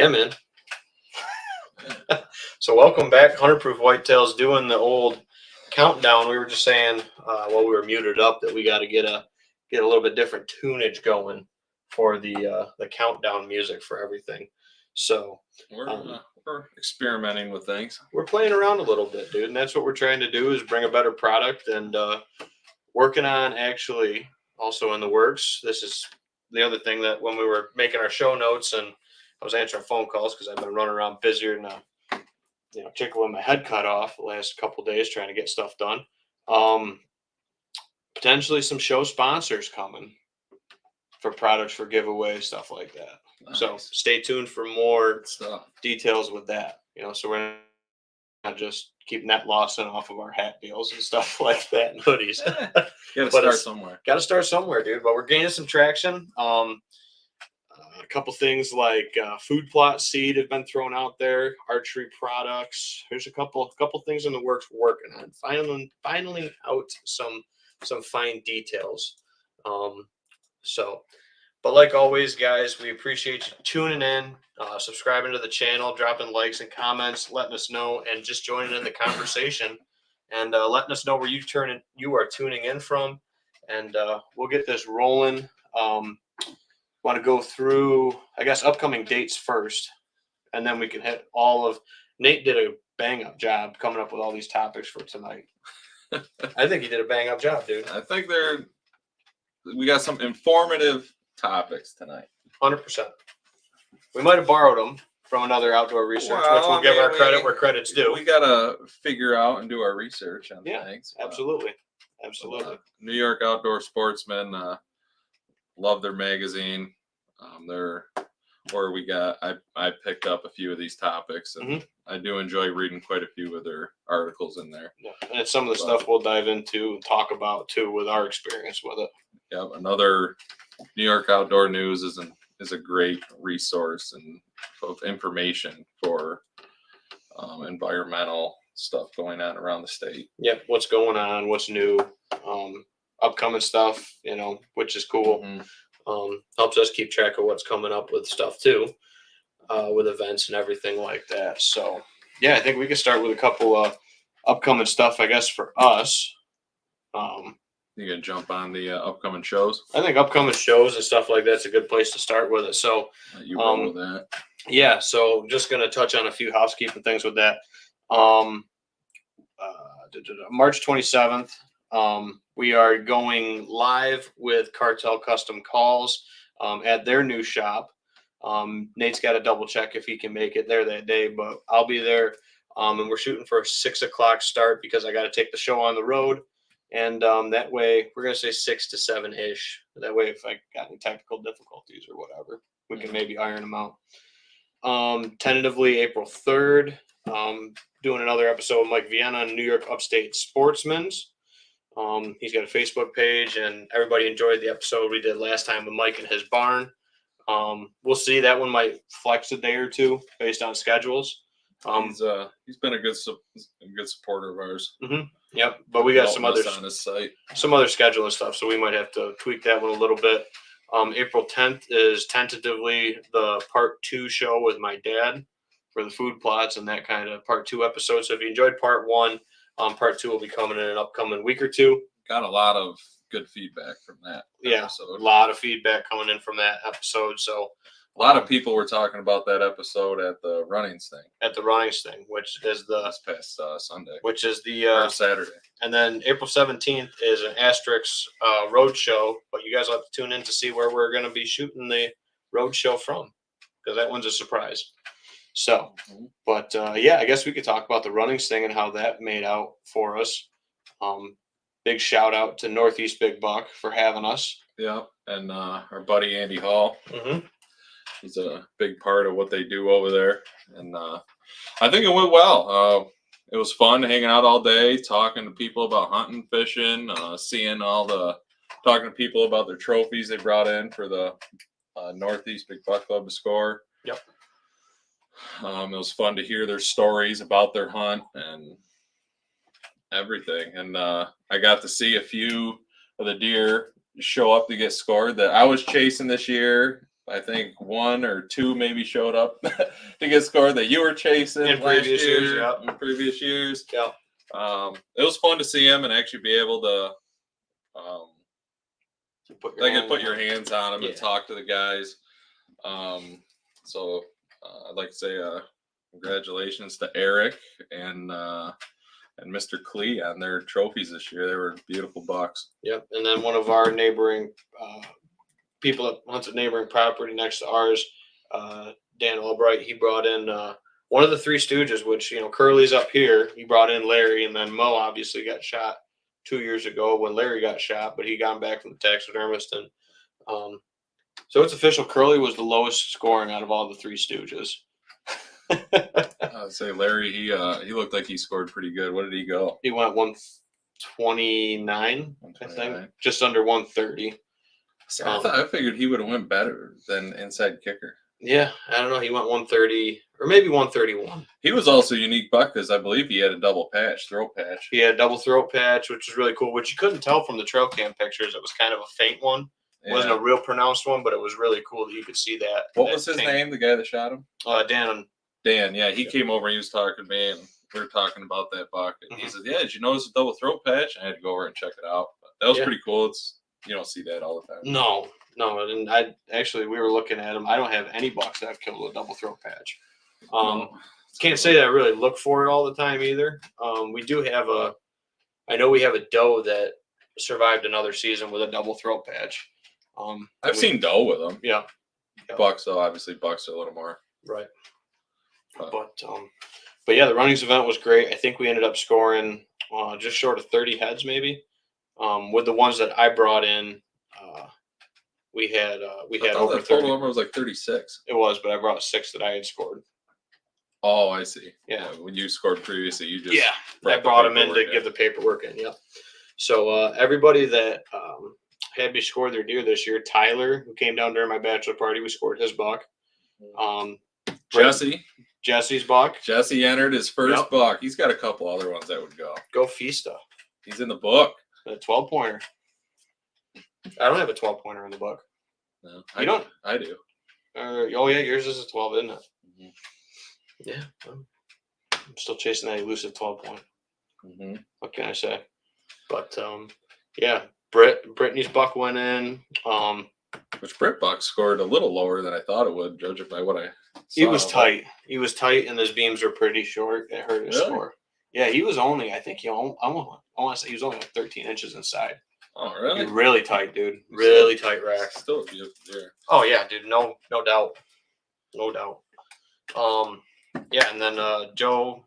Yeah, man. So welcome back, 100 Proof Whitetails, doing the old countdown. We were just saying while we were muted up that we got to get a little bit different tunage going for the countdown music for everything. So we're experimenting with things. We're playing around a little bit, dude, and that's what we're trying to do, is bring a better product, and working on, actually also in the works. This is the other thing, that when we were making our show notes and I was answering phone calls because I've been running around busier than chicken with my head cut off the last couple of days trying to get stuff done. Potentially some show sponsors coming for products for giveaway, stuff like that. Nice. So stay tuned for more details with that. So we're not just keep net lossing off of our hat deals and stuff like that and hoodies. Gotta start somewhere. Got to start somewhere, dude. But we're gaining some traction. A couple things like food plot seed have been thrown out there, archery products. There's a couple things in the works we're working on. Finally out some fine details. But like always, guys, we appreciate you tuning in, subscribing to the channel, dropping likes and comments, letting us know, and just joining in the conversation, and letting us know where you are tuning in from, and we'll get this rolling. Want to go through, I guess, upcoming dates first, and then we can hit all of. Nate did a bang-up job coming up with all these topics for tonight. I think he did a bang-up job, dude. I think we got some informative topics tonight. 100%. We might have borrowed them from another outdoor research, which we'll give our credit where credit's due. We gotta figure out and do our research on things. Absolutely. New York Outdoor Sportsman. Love their magazine. I picked up a few of these topics, and I do enjoy reading quite a few of their articles in there. Yeah, and it's some of the stuff we'll dive into and talk about too with our experience with it. Yeah, another New York Outdoor News is a great resource and of information for environmental stuff going on around the state. Yeah, what's going on, what's new. Upcoming stuff, which is cool. Helps us keep track of what's coming up with stuff too, with events and everything like that. So yeah, I think we can start with a couple upcoming stuff, I guess, for us. You gonna jump on the upcoming shows? I think upcoming shows and stuff like that's a good place to start with it. So you roll with that. Yeah, so just gonna touch on a few housekeeping things with that. March 27th. We are going live with Cartel Custom Calls at their new shop. Nate's got to double check if he can make it there that day, but I'll be there. And we're shooting for a 6 o'clock start because I got to take the show on the road. And that way, we're going to say 6 to 7-ish. That way, if I got any technical difficulties or whatever, we can maybe iron them out. Tentatively, April 3rd, doing another episode with Mike Vienna on New York Upstate Sportsman's. He's got a Facebook page, and everybody enjoyed the episode we did last time with Mike in his barn. We'll see. That one might flex a day or two based on schedules. He's been a good supporter of ours. Yep, but we got some other on his site, some other scheduling stuff, so we might have to tweak that one a little bit. April 10th is tentatively the part 2 show with my dad for the food plots and that kind of part 2 episode. So if you enjoyed part 1, part 2 will be coming in an upcoming week or two. Got a lot of good feedback from that. Episode. A lot of feedback coming in from that episode. So a lot of people were talking about that episode at the Runnings thing. Which is this past Sunday. Which is the Saturday. And then April 17th is an Asterix road show, but you guys will have to tune in to see where we're going to be shooting the road show from, because that one's a surprise. So, but I guess we could talk about the Runnings thing and how that made out for us. Big shout out to Northeast Big Buck for having us. Yeah, and our buddy Andy Hall. He's a big part of what they do over there, and I think it went well. It was fun hanging out all day, talking to people about hunting, fishing, talking to people about their trophies they brought in for the Northeast Big Buck Club to score. Yep. It was fun to hear their stories about their hunt and everything. And I got to see a few of the deer show up to get scored that I was chasing this year. I think 1 or 2 maybe showed up to get scored that you were chasing In last previous year, years, yeah. in previous years. Yeah. It was fun to see him and actually be able to put your hands on him and talk to the guys. So I'd like to say congratulations to Eric and Mr. Klee on their trophies this year. They were beautiful bucks. Yep. And then one of our neighboring people that hunts a neighboring property next to ours, Dan Albright, he brought in one of the Three Stooges, which, you know, Curly's up here. He brought in Larry, and then Mo obviously got shot 2 years ago when Larry got shot, but he got back from the taxidermist. And so it's official. Curly was the lowest scoring out of all the Three Stooges. I'd say Larry, he looked like he scored pretty good. What did he go? He went 129, I think, just under 130. See, I figured he would have went better than inside kicker. Yeah, I don't know. He went 130 or maybe 131. He was also a unique buck because I believe he had a double patch, throat patch. He had a double throat patch, which was really cool, which you couldn't tell from the trail cam pictures. It was kind of a faint one. It wasn't a real pronounced one, but it was really cool that you could see that. What was his name, the guy that shot him? Dan. Dan, yeah. He came over and he was talking to me, and we were talking about that buck. And he said, yeah, did you notice the double throat patch? I had to go over and check it out. But that was pretty cool. You don't see that all the time. No. And we were looking at him. I don't have any bucks that I've killed with a double throat patch. Can't say that I really look for it all the time either. We do have I know we have a doe that survived another season with a double throat patch. I've seen doe with them. Yeah. Bucks, though, obviously bucks are a little more. Right. But yeah, the runnings event was great. I think we ended up scoring just short of 30 heads, maybe. With the ones that I brought in, we had over the 30. total number was like 36. It was, but I brought 6 that I had scored. Oh, I see. Yeah. When you scored previously, you just I brought them in to give the paperwork in. Yeah. So everybody that had me score their deer this year, Tyler, who came down during my bachelor party, we scored his buck. Jesse's buck. Jesse entered his first buck. He's got a couple other ones that would go. Go Fista. He's in the book. A 12-pointer. I don't have a 12-pointer in the book. No, you don't? I do. Oh yeah, yours is a 12, isn't it? Mm-hmm. Yeah. I'm still chasing that elusive 12-point. Mm-hmm. What can I say? But yeah, Brittany's buck went in. Which Britt buck scored a little lower than I thought it would, judging by what I saw. He was tight. He was tight, and his beams were pretty short. It hurt his score. Yeah, he was only. I think I want to say he was only like 13 inches inside. Oh, really? Really tight, dude. Really tight rack. Still a beautiful deer. Oh yeah, dude. No doubt. Yeah, and then Joe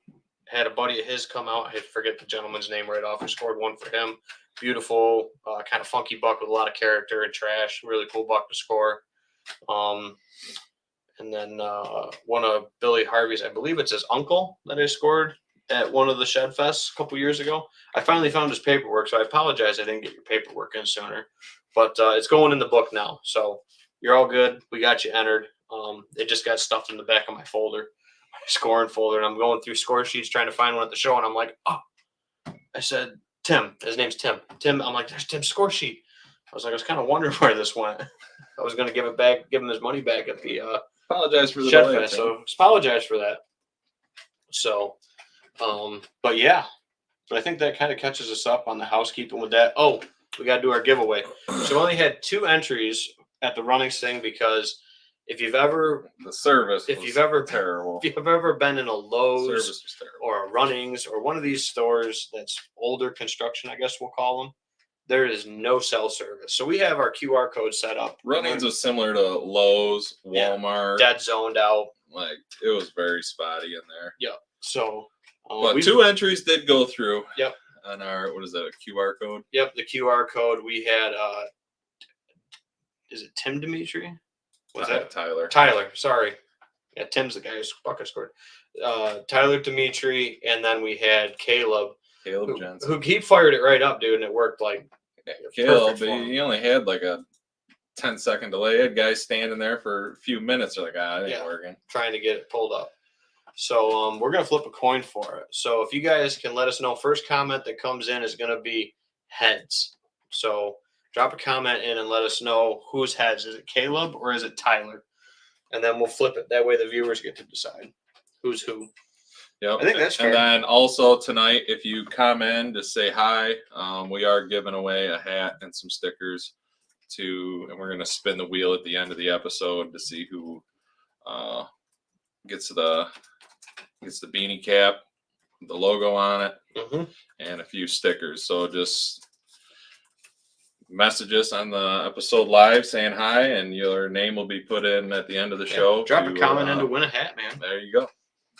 had a buddy of his come out. I forget the gentleman's name right off. We scored one for him. Beautiful, kind of funky buck with a lot of character and trash. Really cool buck to score. And then one of Billy Harvey's, I believe it's his uncle that I scored at one of the Shed Fests a couple years ago. I finally found his paperwork, so I apologize I didn't get your paperwork in sooner. But it's going in the book now, so you're all good. We got you entered. It just got stuffed in the back of my folder, my scoring folder, and I'm going through score sheets trying to find one at the show, and I'm like, oh, I said, Tim. His name's Tim. Tim, I'm like, there's Tim's score sheet. I was kind of wondering where this went. I was going to give him his money back at the apologize for the Shed delay, Fest, so apologize for that. So, but yeah, but I think that kind of catches us up on the housekeeping with that. Oh, we got to do our giveaway. So we only had 2 entries at the running thing because if you've ever terrible. If you've ever been in a Lowe's or a Runnings or one of these stores that's older construction, I guess we'll call them, there is no cell service. So we have our QR code set up. Runnings was similar to Lowe's, Walmart. Dead zoned out. Like, it was very spotty in there. Yep. So, but 2 entries did go through. Yep. On our, what is that, a QR code? Yep, the QR code. We had, is it Tim Dimitri? Was that Tyler? Tyler, sorry. Yeah, Tim's the guy who's bucket scored. Tyler Dimitri, and then we had Caleb Jensen. Who he fired it right up, dude, and it worked like Caleb, he only had like a 10-second delay. He had guys standing there for a few minutes. They're like, it ain't working. Trying to get it pulled up. So we're going to flip a coin for it. So if you guys can let us know, first comment that comes in is going to be heads. So drop a comment in and let us know whose heads. Is it Caleb or is it Tyler? And then we'll flip it. That way the viewers get to decide who's who. Yep. I think that's fair. And then also tonight, if you come in to say hi, we are giving away a hat and some stickers and we're going to spin the wheel at the end of the episode to see who gets the beanie cap, the logo on it, and a few stickers. So just message us on the episode live saying hi, and your name will be put in at the end of the show. Drop a comment in to win a hat, man. There you go.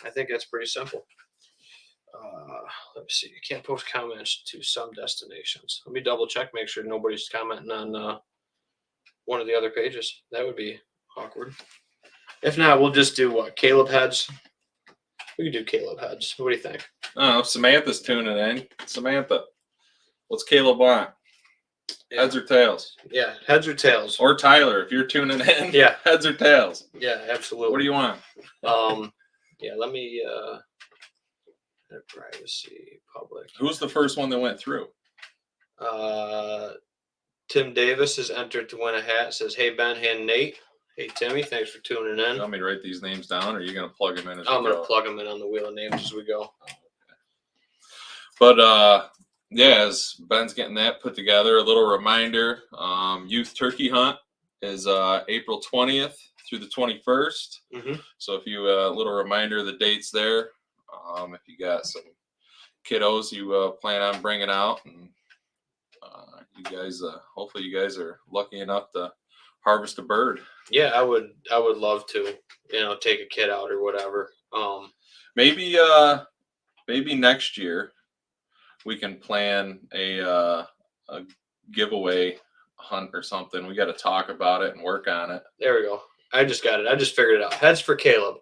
I think that's pretty simple. Let me see. You can't post comments to some destinations. Let me double check, make sure nobody's commenting on one of the other pages. That would be awkward. If not, we'll just do what? Caleb heads? We can do Caleb heads. What do you think? Oh, Samantha's tuning in. Samantha, what's Caleb want? Yeah. Heads or tails? Yeah, heads or tails. Or Tyler, if you're tuning in. Yeah. Heads or tails? Yeah, absolutely. What do you want? Yeah, let me privacy public. Who's the first one that went through? Tim Davis is entered to win a hat. Says, hey Ben, hey Nate. Hey Timmy, thanks for tuning in. You want me to write these names down, or are you going to plug them in as I'm we going go? to plug them in on the wheel of names as we go. But yeah, as Ben's getting that put together, a little reminder: Youth Turkey Hunt is April 20th through the 21st. So if you a little reminder of the dates there. If you got some kiddos you plan on bringing out, and you guys, hopefully you guys are lucky enough to harvest a bird. Yeah, I would love to, take a kid out or whatever. Maybe next year we can plan a giveaway hunt or something. We got to talk about it and work on it. There we go. I just got it. I just figured it out. Heads for Caleb.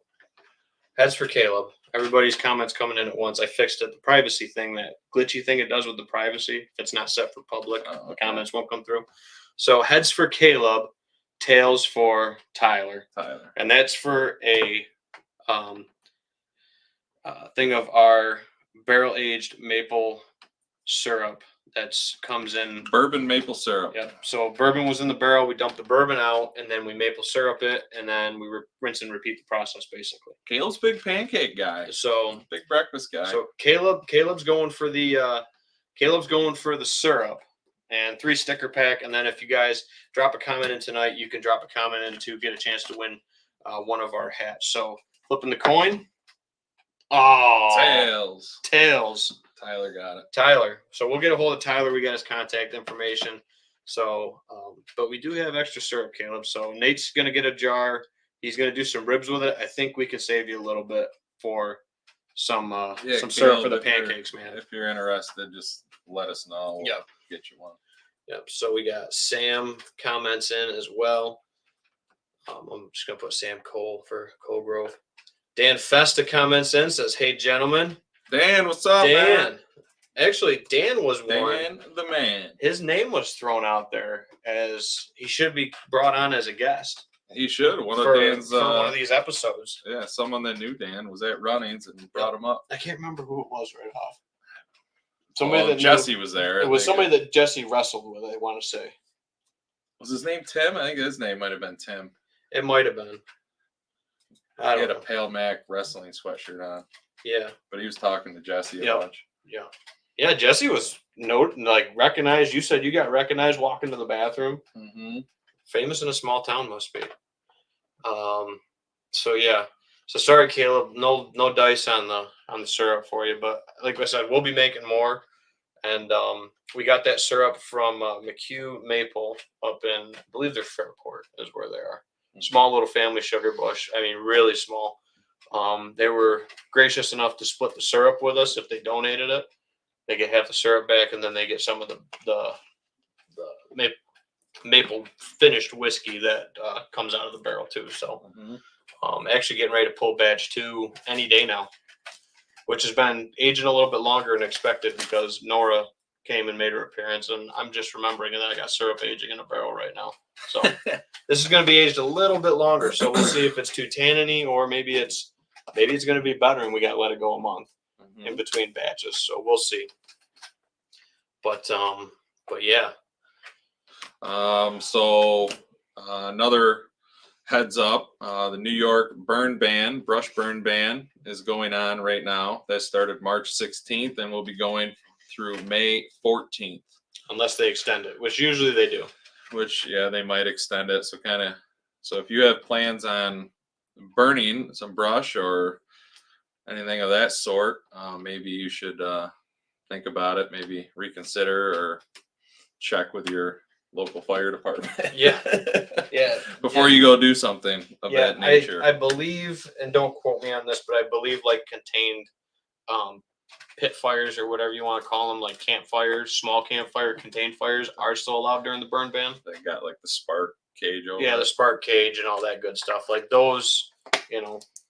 Heads for Caleb. Everybody's comments coming in at once. I fixed it. The privacy thing, that glitchy thing it does with the privacy, if it's not set for public, the comments won't come through. So heads for Caleb, tails for Tyler. And that's for a thing of our barrel-aged maple syrup that's comes in bourbon maple syrup. Yep. So bourbon was in the barrel. We dumped the bourbon out, and then we maple syrup it, and then we rinse and repeat the process basically. Caleb's big pancake guy. So big breakfast guy. So Caleb's going for the syrup and 3 sticker pack. And then if you guys drop a comment in tonight, you can drop a comment in to get a chance to win one of our hats. So flipping the coin. Oh, tails. Tyler got it. Tyler. So we'll get a hold of Tyler. We got his contact information. So, but we do have extra syrup, Caleb. So Nate's going to get a jar. He's going to do some ribs with it. I think we can save you a little bit for some syrup for the pancakes, man. If you're interested, just let us know. We'll get you one. Yep. So we got Sam comments in as well. I'm just going to put Sam Cole for Colgrove. Dan Festa comments in, says, hey, gentlemen. Dan, what's up, Dan. man? Actually, Dan was Dan, one. the man. His name was thrown out there as he should be brought on as a guest. He should. One of one of these episodes. Yeah, someone that knew Dan was at Runnings and brought him up. I can't remember who it was right off. Somebody that Jesse was there. It was somebody that Jesse wrestled with, I want to say. Was his name Tim? I think his name might have been Tim. It might have been. He had a Pale Mac wrestling sweatshirt on. Yeah. But he was talking to Jesse a bunch. Yeah. Yeah, Jesse was recognized. You said you got recognized walking to the bathroom. Mm-hmm. Famous in a small town, must be. So yeah. So sorry, Caleb. No dice on the syrup for you, but like I said, we'll be making more. And we got that syrup from McHugh Maple up in, I believe they're Fairport is where they are. Mm-hmm. Small little family sugar bush. I mean, really small. They were gracious enough to split the syrup with us if they donated it. They get half the syrup back, and then they get some of the maple finished whiskey that comes out of the barrel too. So, actually getting ready to pull batch 2 any day now, which has been aging a little bit longer than expected because Nora came and made her appearance, and I'm just remembering that I got syrup aging in a barrel right now. So this is going to be aged a little bit longer. So we'll see if it's too tanniny or maybe it's going to be better, and we got to let it go a month in between batches. So we'll see. But yeah. Another heads up, the New York brush burn ban is going on right now. That started March 16th and will be going through May 14th. Unless they extend it, which usually they do. Which, yeah, they might extend it. So if you have plans on burning some brush or anything of that sort, maybe you should think about it, maybe reconsider or check with your local fire department. Yeah. Before you go do something of that nature. I believe, and don't quote me on this, but I believe like contained pit fires or whatever you want to call them, like campfires, small campfire, contained fires are still allowed during the burn ban. They got like the spark cage over Yeah, the spark cage and all that good stuff. Like those,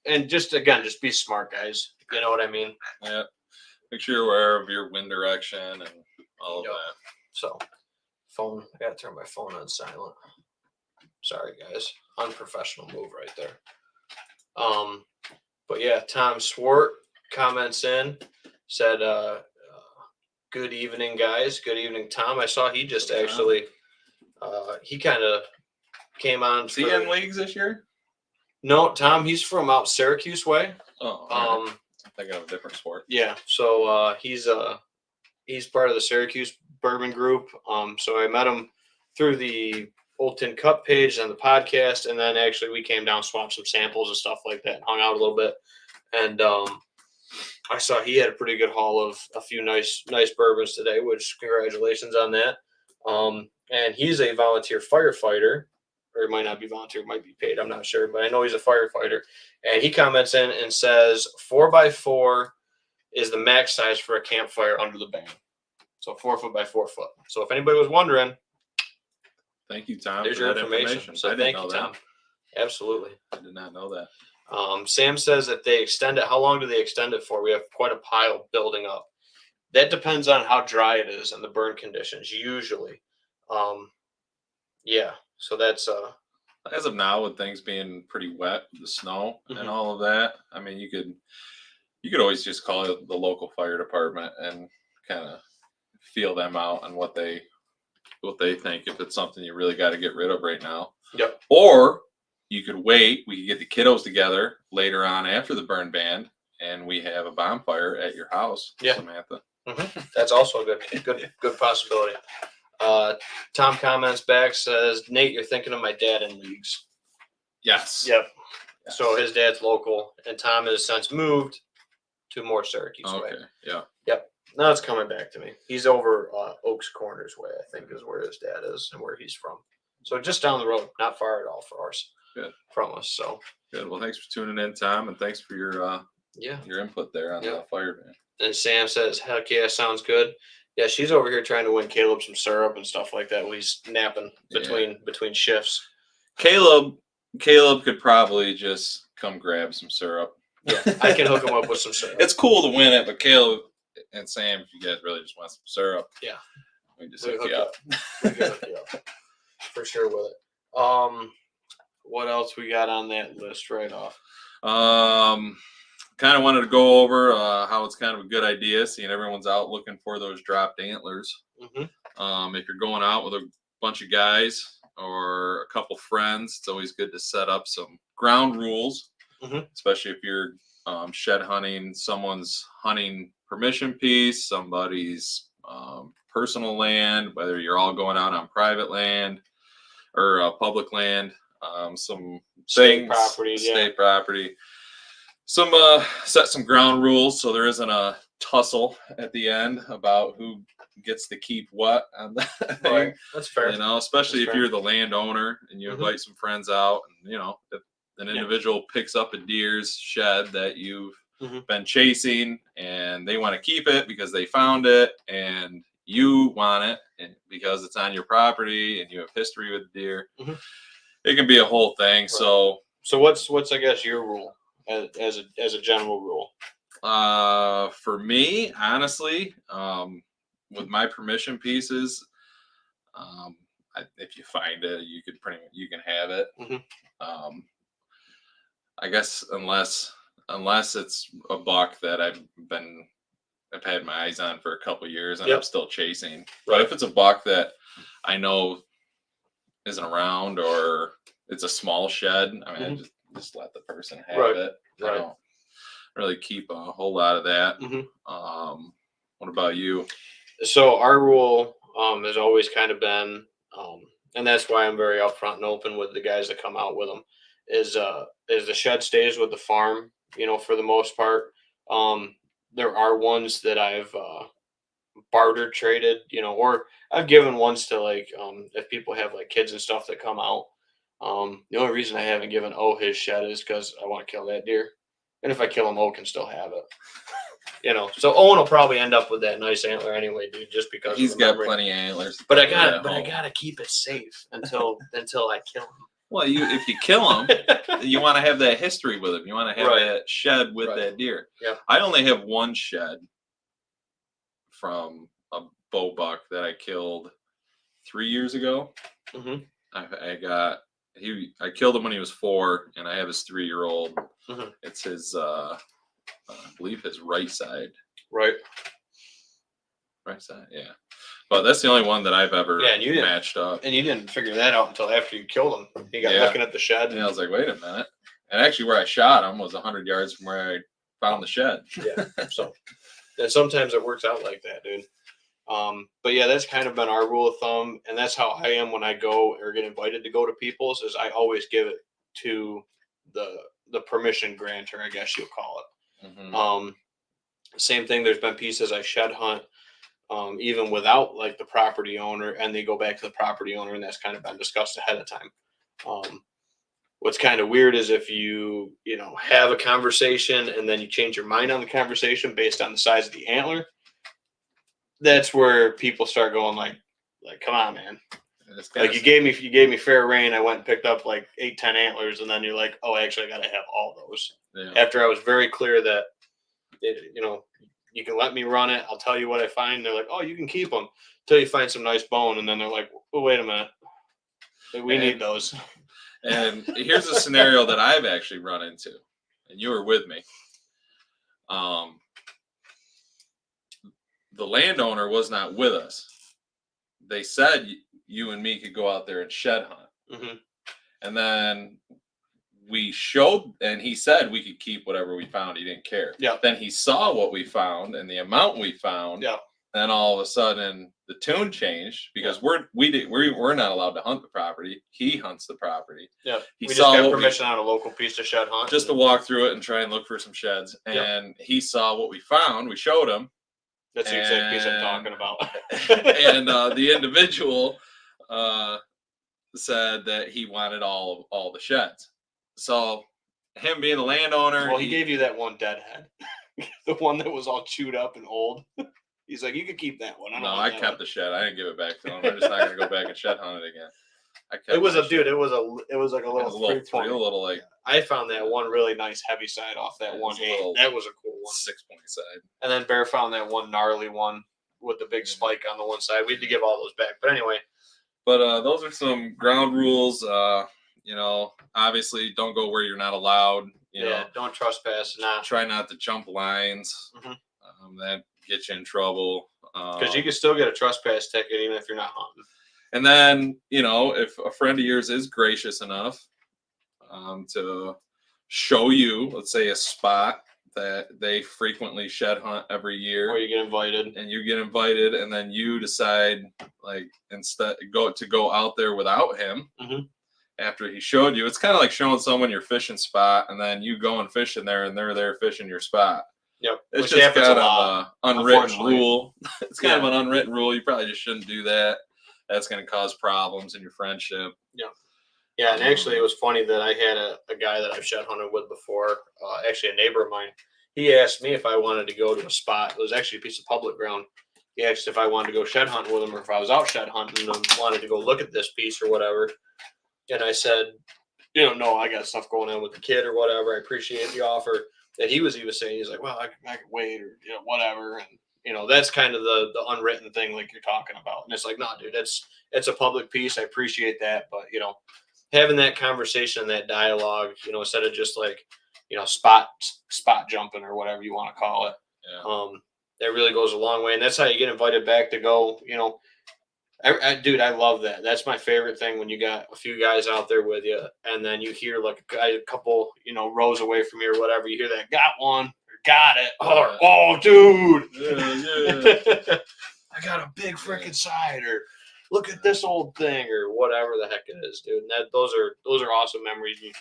and just be smart, guys. You know what I mean? Yeah. Make sure you're aware of your wind direction and all of that. So, phone. I gotta turn my phone on silent. Sorry, guys. Unprofessional move right there. But yeah, Tom Swart comments in, said, "Good evening, guys. Good evening, Tom." I saw he just actually, he kind of came on. Is he in leagues this year? No, Tom. He's from out Syracuse way. Oh, right. I'm thinking of a different sport. Yeah. So he's part of the Syracuse Bourbon Group. So I met him through the Old Tin Cup page and the podcast, and then actually we came down, swapped some samples and stuff like that, and hung out a little bit. And I saw he had a pretty good haul of a few nice bourbons today, which congratulations on that. And he's a volunteer firefighter, or it might not be volunteer, it might be paid, I'm not sure, but I know he's a firefighter. And he comments in and says 4x4 is the max size for a campfire under the ban. So 4 foot by 4 foot. So if anybody was wondering, thank you, Tom. There's your information. So thank you, Tom. Absolutely. I did not know that. Sam says that they extend it. How long do they extend it for? We have quite a pile building up. That depends on how dry it is and the burn conditions, usually. Yeah. So that's as of now, with things being pretty wet, the snow and all of that. I mean, you could always just call it the local fire department and kind of feel them out on what they think, if it's something you really got to get rid of right now. Yep. Or you could wait. We could get the kiddos together later on after the burn ban, and we have a bonfire at your house, Samantha. That's also a good possibility. Tom comments back, says, "Nate, you're thinking of my dad in leagues." Yes. Yep. Yes. So his dad's local, and Tom has since moved to more Syracuse way. Yeah. Yep. Now it's coming back to me. He's over Oaks Corners way, I think, is where his dad is and where he's from. So just down the road, not far at all for us. Good. From us. So good. Well, thanks for tuning in, Tom, and thanks for your input there on the fire ban. And Sam says, "Heck yeah, sounds good." Yeah, she's over here trying to win Caleb some syrup and stuff like that when he's napping between shifts. Caleb could probably just come grab some syrup. Yeah, I can hook him up with some syrup. It's cool to win it, but Caleb and Sam, if you guys really just want some syrup, we just hook you up. We can hook you up. For sure with it. What else we got on that list right off? Kind of wanted to go over how it's kind of a good idea, seeing everyone's out looking for those dropped antlers. If you're going out with a bunch of guys or a couple friends, it's always good to set up some ground rules, especially if you're shed hunting someone's hunting permission piece, somebody's personal land, whether you're all going out on private land or public land, some state property. Set some ground rules so there isn't a tussle at the end about who gets to keep what on that thing. Right. That's fair. Especially if you're the landowner and you invite some friends out, and if an individual picks up a deer's shed that you've been chasing and they want to keep it because they found it and you want it and because it's on your property and you have history with the deer, it can be a whole thing. Right. So what's I guess your rule? As a general rule, for me, honestly, with my permission pieces, if you find it, you can have it. I guess unless it's a buck that I've had my eyes on for a couple years and I'm still chasing. But if it's a buck that I know isn't around or it's a small shed, I mean, I just let the person have it. I don't really keep a whole lot of that. What about you? So our rule has always kind of been, and that's why I'm very upfront and open with the guys that come out with them, is the shed stays with the farm, for the most part. There are ones that I've bartered, traded, or I've given ones to, like, if people have like kids and stuff that come out. The only reason I haven't given O his shed is because I want to kill that deer, and if I kill him, O can still have it. So Owen will probably end up with that nice antler anyway, dude, just because he's got plenty of antlers. But I gotta keep it safe until I kill him. Well, if you kill him, you want to have that history with him. You want to have that shed with that deer. Yeah. I only have one shed from a bow buck that I killed 3 years ago. I killed him when he was 4, and I have his 3-year-old. It's his I believe his right side. Right side, yeah. But that's the only one that I've ever matched up. And you didn't figure that out until after you killed him. He got looking at the shed. And I was like, wait a minute. And actually where I shot him was 100 yards from where I found the shed. Yeah. So and sometimes it works out like that, dude. But yeah, that's kind of been our rule of thumb. And that's how I am when I go or get invited to go to people's, is I always give it to the permission grantor, I guess you'll call it. Same thing. There's been pieces I shed hunt, even without like the property owner, and they go back to the property owner, and that's kind of been discussed ahead of time. What's kind of weird is if you have a conversation and then you change your mind on the conversation based on the size of the antler. That's where people start going like, come on, man. Like you gave me fair rein. I went and picked up like 8-10 antlers, and then you're like, oh, actually, I got to have all those. Yeah. After I was very clear that, you can let me run it. I'll tell you what I find. They're like, oh, you can keep them until you find some nice bone, and then they're like, well, wait a minute, we need those. And here's a scenario that I've actually run into, and you were with me. The landowner was not with us. They said you and me could go out there and shed hunt. And then we showed, and he said we could keep whatever we found. He didn't care. Yeah. Then he saw what we found and the amount we found. Yeah. Then all of a sudden the tune changed because we're not allowed to hunt the property. He hunts the property. Yeah. We just got permission on a local piece to shed hunt. Just to walk through it and try and look for some sheds. And he saw what we found. We showed him. That's the exact piece I'm talking about. And the individual said that he wanted all the sheds. So him being the landowner, well, he gave you that one dead head, the one that was all chewed up and old. He's like, you can keep that one. I kept the shed. I didn't give it back to him. I'm just not gonna go back and shed hunt it again. It was like a little like. I found that one really nice heavy side off that one. That was a cool one. 6-point side. And then Bear found that one gnarly one with the big spike on the one side. We had to give all those back. But anyway. But those are some ground rules. Obviously don't go where you're not allowed. You know, don't trespass. Try not to jump lines. That gets you in trouble. Because you can still get a trespass ticket even if you're not hunting. And then, if a friend of yours is gracious enough to show you, let's say, a spot that they frequently shed hunt every year, or you get invited, and then you decide, like, instead go out there without him after he showed you. It's kind of like showing someone your fishing spot, and then you go and fish in there, and they're there fishing your spot. Yep, it's just kind of an unwritten rule. It's kind of an unwritten rule. You probably just shouldn't do that. That's going to cause problems in your friendship. Yeah, and actually it was funny that I had a guy that I've shed hunted with before, actually a neighbor of mine. He asked me if I wanted to go to a spot. It was actually a piece of public ground. He asked if I wanted to go shed hunting with him, or if I was out shed hunting and wanted to go look at this piece or whatever. And I said, no, I got stuff going on with the kid or whatever. I appreciate the offer. And he was saying, he's like, well, I can wait, or whatever. And that's kind of the unwritten thing like you're talking about. And it's like, no, dude, it's a public piece. I appreciate that. But, having that conversation and that dialogue, instead of just like, spot jumping or whatever you want to call it. Yeah. That really goes a long way. And that's how you get invited back to go, Dude, I love that. That's my favorite thing when you got a few guys out there with you, and then you hear like a guy a couple, rows away from you or whatever. You hear that, got one, or got it. Oh, dude. Yeah. I got a big freaking side, or look at this old thing, or whatever the heck it is, dude. And those are awesome memories. You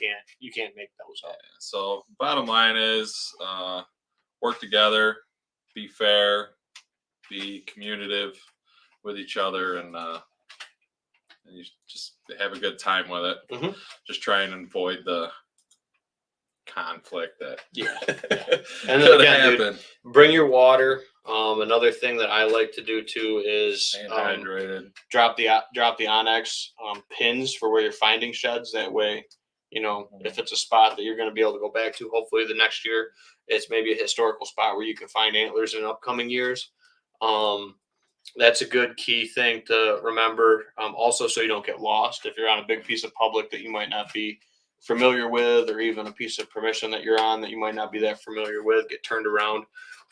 can't make those up. Yeah. So bottom line is, work together, be fair, be communicative with each other, and you just have a good time with it. Mm-hmm. Just try and avoid the conflict that and then again, dude, bring your water. Another thing that I like to do too is hydrated. Drop the Onyx pins for where you're finding sheds. That way, if it's a spot that you're going to be able to go back to, hopefully the next year, it's maybe a historical spot where you can find antlers in upcoming years. That's a good key thing to remember. Also, so you don't get lost if you're on a big piece of public that you might not be familiar with, or even a piece of permission that you're on that you might not be that familiar with, get turned around,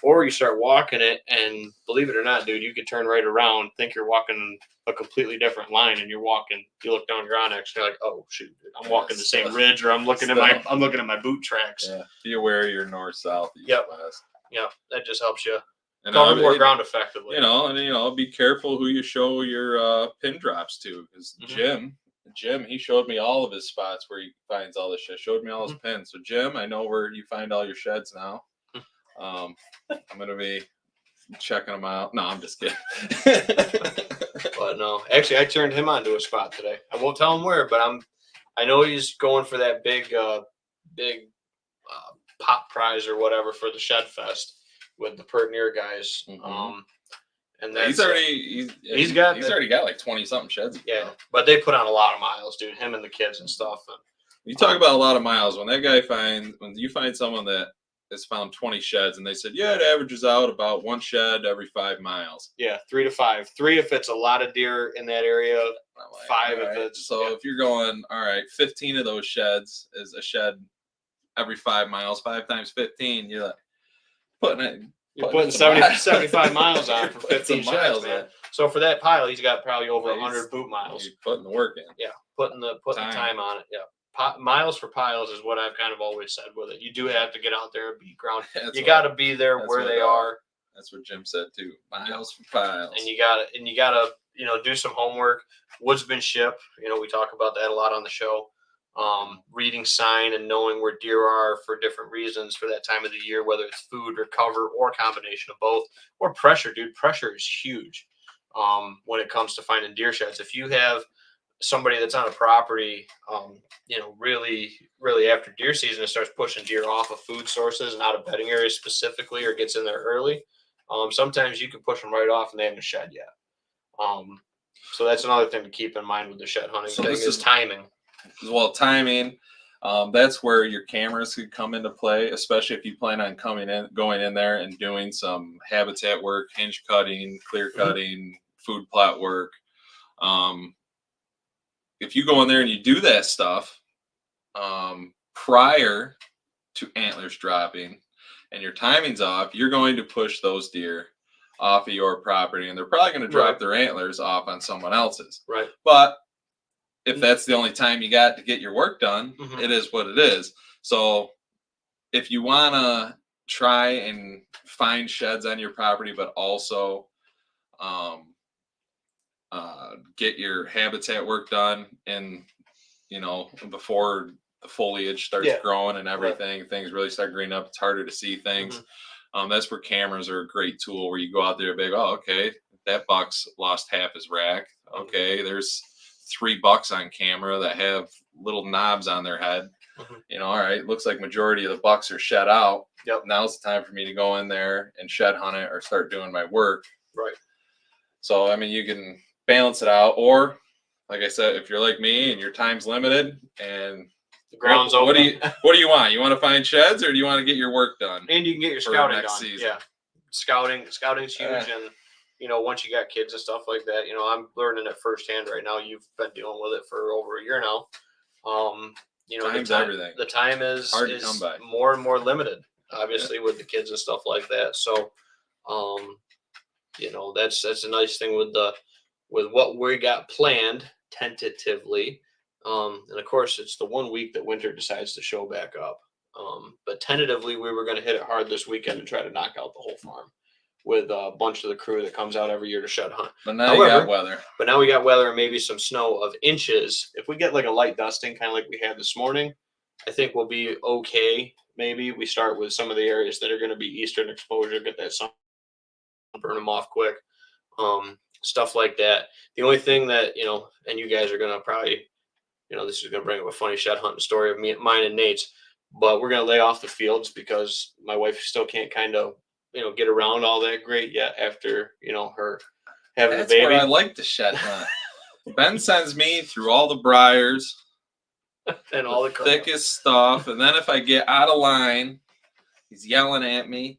or you start walking it, and believe it or not, dude, you could turn right around, think you're walking a completely different line, and you look down your Onyx, you're like, oh shoot, dude, I'm walking the same ridge, or I'm looking at my boot tracks. Yeah. Be aware of your north, south, east, west. Yep. That just helps you and cover more ground effectively. Be careful who you show your pin drops to, because Jim, he showed me all of his spots where he finds all this shit. Showed me all his pins. So Jim, I know where you find all your sheds now. I'm gonna be checking them out. No, I'm just kidding. But no, actually, I turned him onto a spot today. I won't tell him where, but I know he's going for that big pop prize or whatever for the Shed Fest with the Pertinier guys. And that's, he's already got like 20 something sheds. Yeah, but they put on a lot of miles, dude. Him and the kids and stuff. And you talk about a lot of miles. When you find someone that has found 20 sheds, and they said, yeah, it averages out about one shed every 5 miles. Yeah, 3 to 5. 3 if it's a lot of deer in that area. 5 if it's if you're going, all right, 15 of those sheds is a shed every 5 miles. 5 times 15, you're like putting 75 miles on for 15 sheds, man. So for that pile, he's got probably over 100 boot miles. He's putting the work in. Yeah, putting the time on it. Yeah, miles for piles is what I've kind of always said with it. You do have to get out there and beat ground. You got to be there where they are. That's what Jim said too. Miles for piles. And you gotta do some homework. Woodsmanship. We talk about that a lot on the show. Reading sign and knowing where deer are for different reasons for that time of the year, whether it's food or cover or a combination of both, or pressure, dude. Pressure is huge when it comes to finding deer sheds. If you have somebody that's on a property, really, really after deer season, it starts pushing deer off of food sources and out of bedding areas specifically, or gets in there early. Sometimes you can push them right off and they haven't shed yet. So that's another thing to keep in mind with the shed hunting thing is timing. Well, timing, that's where your cameras could come into play, especially if you plan on going in there and doing some habitat work, hinge cutting, clear cutting, food plot work. If you go in there and you do that stuff prior to antlers dropping and your timing's off, you're going to push those deer off of your property, and they're probably going to drop their antlers off on someone else's. Right. But if that's the only time you got to get your work done, it is what it is. So if you want to try and find sheds on your property, but also get your habitat work done and, before the foliage starts growing and everything, things really start greening up, it's harder to see things. That's where cameras are a great tool, where you go out there and be like, oh, okay, that buck's lost half his rack. Okay, there's 3 bucks on camera that have little knobs on their head. All right, looks like majority of the bucks are shed out. Yep. Now's the time for me to go in there and shed hunt it or start doing my work. Right. So, you can balance it out. Or, like I said, if you're like me and your time's limited and the ground's open. What do you want? You want to find sheds, or do you want to get your work done? And you can get your scouting done. Season. Yeah. Scouting's huge. And, once you got kids and stuff like that, I'm learning it firsthand right now. You've been dealing with it for over a year now. Everything. The time is hard to come by. More and more limited, obviously, with the kids and stuff like that. So, that's a nice thing with with what we got planned tentatively. And of course, it's the 1 week that winter decides to show back up. But tentatively, we were going to hit it hard this weekend and try to knock out the whole farm with a bunch of the crew that comes out every year to shed hunt. But now you got weather. But now we got weather and maybe some snow of inches. If we get like a light dusting, kind of like we had this morning, I think we'll be okay. Maybe we start with some of the areas that are going to be eastern exposure, get that sun, burn them off quick, stuff like that. The only thing that, and you guys are going to probably, this is going to bring up a funny shed hunting story of mine and Nate's, but we're going to lay off the fields because my wife still can't kind of, get around all that great yet after, her having a baby. That's where I like the shed hunt. Ben sends me through all the briars and all the thickest stuff. And then if I get out of line, he's yelling at me.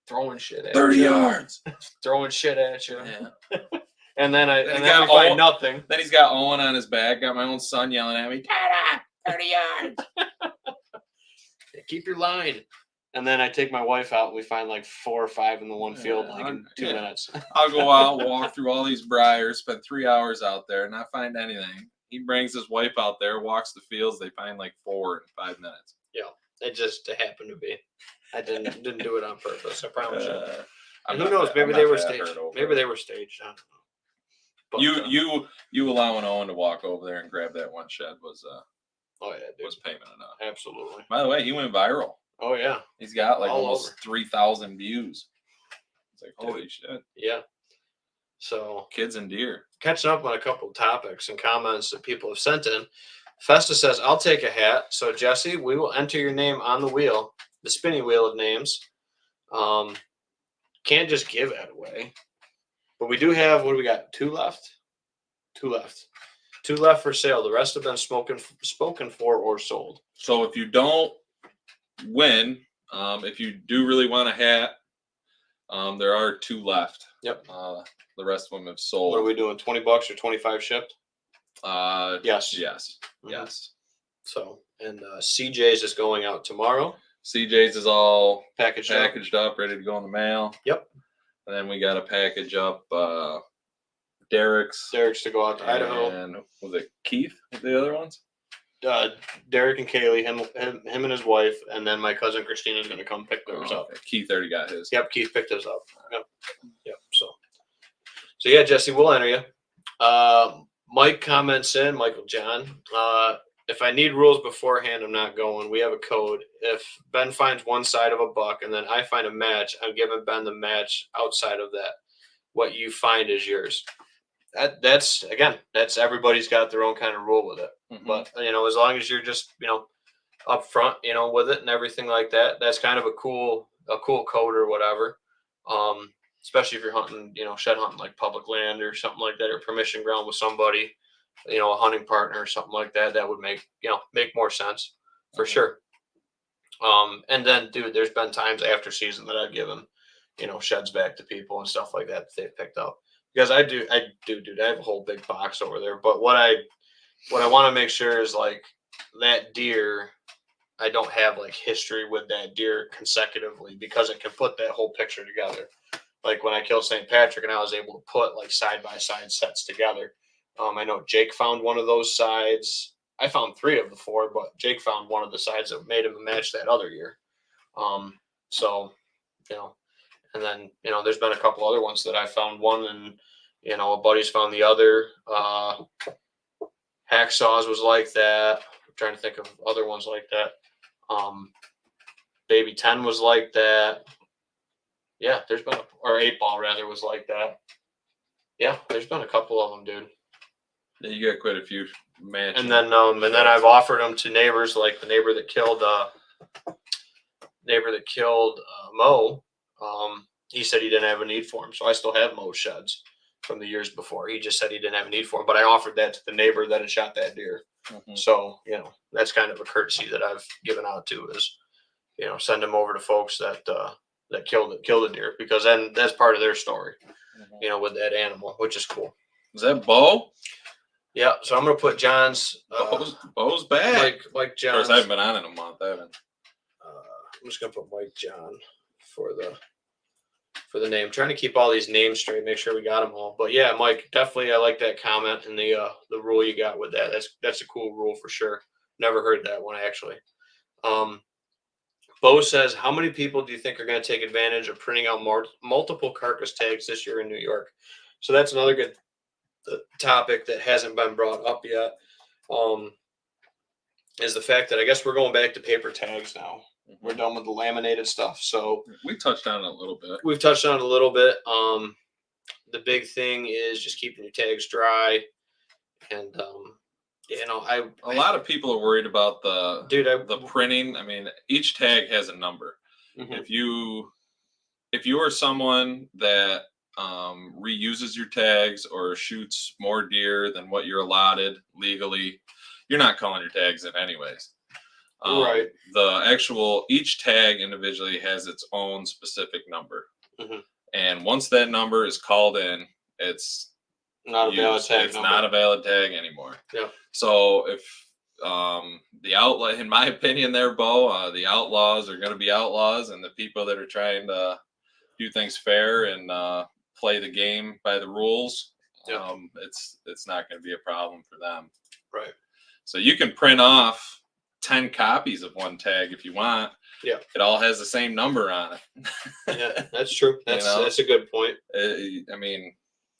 Throwing shit at 30 you. yards. Throwing shit at you. Yeah. and then we find nothing. Then he's got Owen on his back. Got my own son yelling at me. 30 yards. Keep your line. And then I take my wife out and we find like 4 or 5 in the one field in 2 minutes. I'll go out, walk through all these briars, spend 3 hours out there, not find anything. He brings his wife out there, walks the fields. They find like 4 in 5 minutes. Yeah, it just happened to be. I didn't do it on purpose. I promise you. And who knows? Maybe they were staged. Maybe they were staged. I don't know. But, you allowing Owen to walk over there and grab that one shed was was payment enough. Absolutely. By the way, he went viral. Oh yeah, he's got like all almost 3,000 views. It's like holy shit. Yeah. So kids and deer. Catching up on a couple of topics and comments that people have sent in. Festa says, "I'll take a hat." So Jesse, we will enter your name on the wheel, the spinning wheel of names. Can't just give that away, but we do have. What do we got? 2 left. 2 left. 2 left for sale. The rest have been spoken for or sold. So if you don't win, if you do really want a hat, there are 2 left. Yep. The rest of them have sold. What are we doing? $20 or 25 shipped? Yes. Mm-hmm. Yes. So, and CJ's is going out tomorrow. CJ's is all packaged up, ready to go in the mail. Yep. And then we got to package up Derek's to go out to Idaho. And was it Keith? The other ones? Derek and Kaylee, him and his wife, and then my cousin Christina is going to come pick theirs up. Okay. Keith already got his. Yep, Keith picked his up. Yep. So yeah, Jesse, we'll enter you. Mike comments in, Michael John. If I need rules beforehand, I'm not going. We have a code. If Ben finds one side of a buck and then I find a match, I'm giving Ben the match outside of that. What you find is yours. That's everybody's got their own kind of rule with it. Mm-hmm. But as long as you're just up front, with it and everything like that, that's kind of a cool code or whatever. Especially if you're hunting, shed hunting like public land or something like that, or permission ground with somebody, a hunting partner or something like that. That would make more sense for sure. And then, dude, there's been times after season that I've given, sheds back to people and stuff like that they've picked up. Because I do, dude. I have a whole big box over there. But what I want to make sure is like that deer, I don't have like history with that deer consecutively because it can put that whole picture together. Like when I killed St. Patrick and I was able to put like side by side sets together. I know Jake found one of those sides. I found 3 of the 4, but Jake found one of the sides that made him a match that other year. And then, there's been a couple other ones that I found one and, a buddy's found the other. Hacksaws was like that. I'm trying to think of other ones like that. Baby 10 was like that. Yeah, there's been, or 8 ball rather was like that. Yeah, there's been a couple of them, dude. Yeah, you got quite a few matches. And then I've offered them to neighbors, like the neighbor that killed Mo. He said he didn't have a need for him, so I still have Mo's sheds from the years before. He just said he didn't have a need for him, but I offered that to the neighbor that had shot that deer. Mm-hmm. So that's kind of a courtesy that I've given out to is, send them over to folks that killed the deer because then that's part of their story, mm-hmm. With that animal, which is cool. Is that Bo? Yeah, so I'm gonna put John's. Bo's back. Mike John. Of course, I haven't been on in a month. I haven't. I'm just gonna put Mike John for the. for the name. Trying to keep all these names straight, make sure we got them all. But yeah, Mike, definitely I like that comment and the rule you got with that. That's a cool rule for sure. Never heard that one actually. Bo says, how many people do you think are going to take advantage of printing out multiple carcass tags this year in New York? So that's another good topic that hasn't been brought up yet. Is the fact that I guess we're going back to paper tags now. We're done with the laminated stuff. So we touched on it a little bit. We've touched on it a little bit. The big thing is just keeping your tags dry. And, a lot of people are worried about the printing. I mean, each tag has a number. Mm-hmm. If you are someone that reuses your tags or shoots more deer than what you're allotted legally, you're not calling your tags in anyways. Right. Each tag individually has its own specific number. Mm-hmm. And once that number is called in, it's not a valid tag. It's not a valid tag anymore. Yeah. So if the outlaw, in my opinion, there, Bo, the outlaws are going to be outlaws, and the people that are trying to do things fair and play the game by the rules, it's not going to be a problem for them. Right. So you can print off 10 copies of one tag if you want. Yeah. It all has the same number on it. Yeah, that's true. That's a good point. I mean,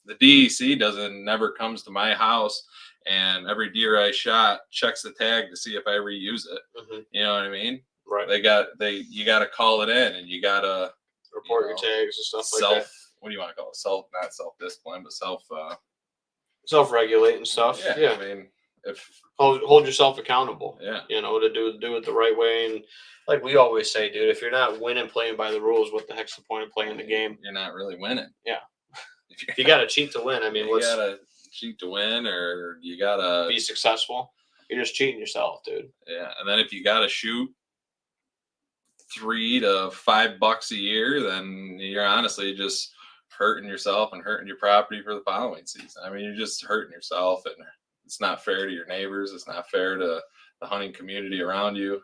the DEC never comes to my house, and every deer I shot checks the tag to see if I reuse it. Mm-hmm. You know what I mean? Right. You got to call it in, and you got to report your tags and stuff like that. What do you want to call it? Not self-discipline, but self-regulate and stuff. Yeah. I mean, if hold yourself accountable. Yeah. To do it the right way. And like we always say, dude, if you're not winning playing by the rules, what the heck's the point of playing the game? You're not really winning. Yeah. If you got to cheat to win, I mean, you got to cheat to win, or you got to be successful. You're just cheating yourself, dude. Yeah. And then if you got to shoot $3 to $5 a year, then you're honestly just hurting yourself and hurting your property for the following season. I mean, you're just hurting yourself, and it's not fair to your neighbors. It's not fair to the hunting community around you.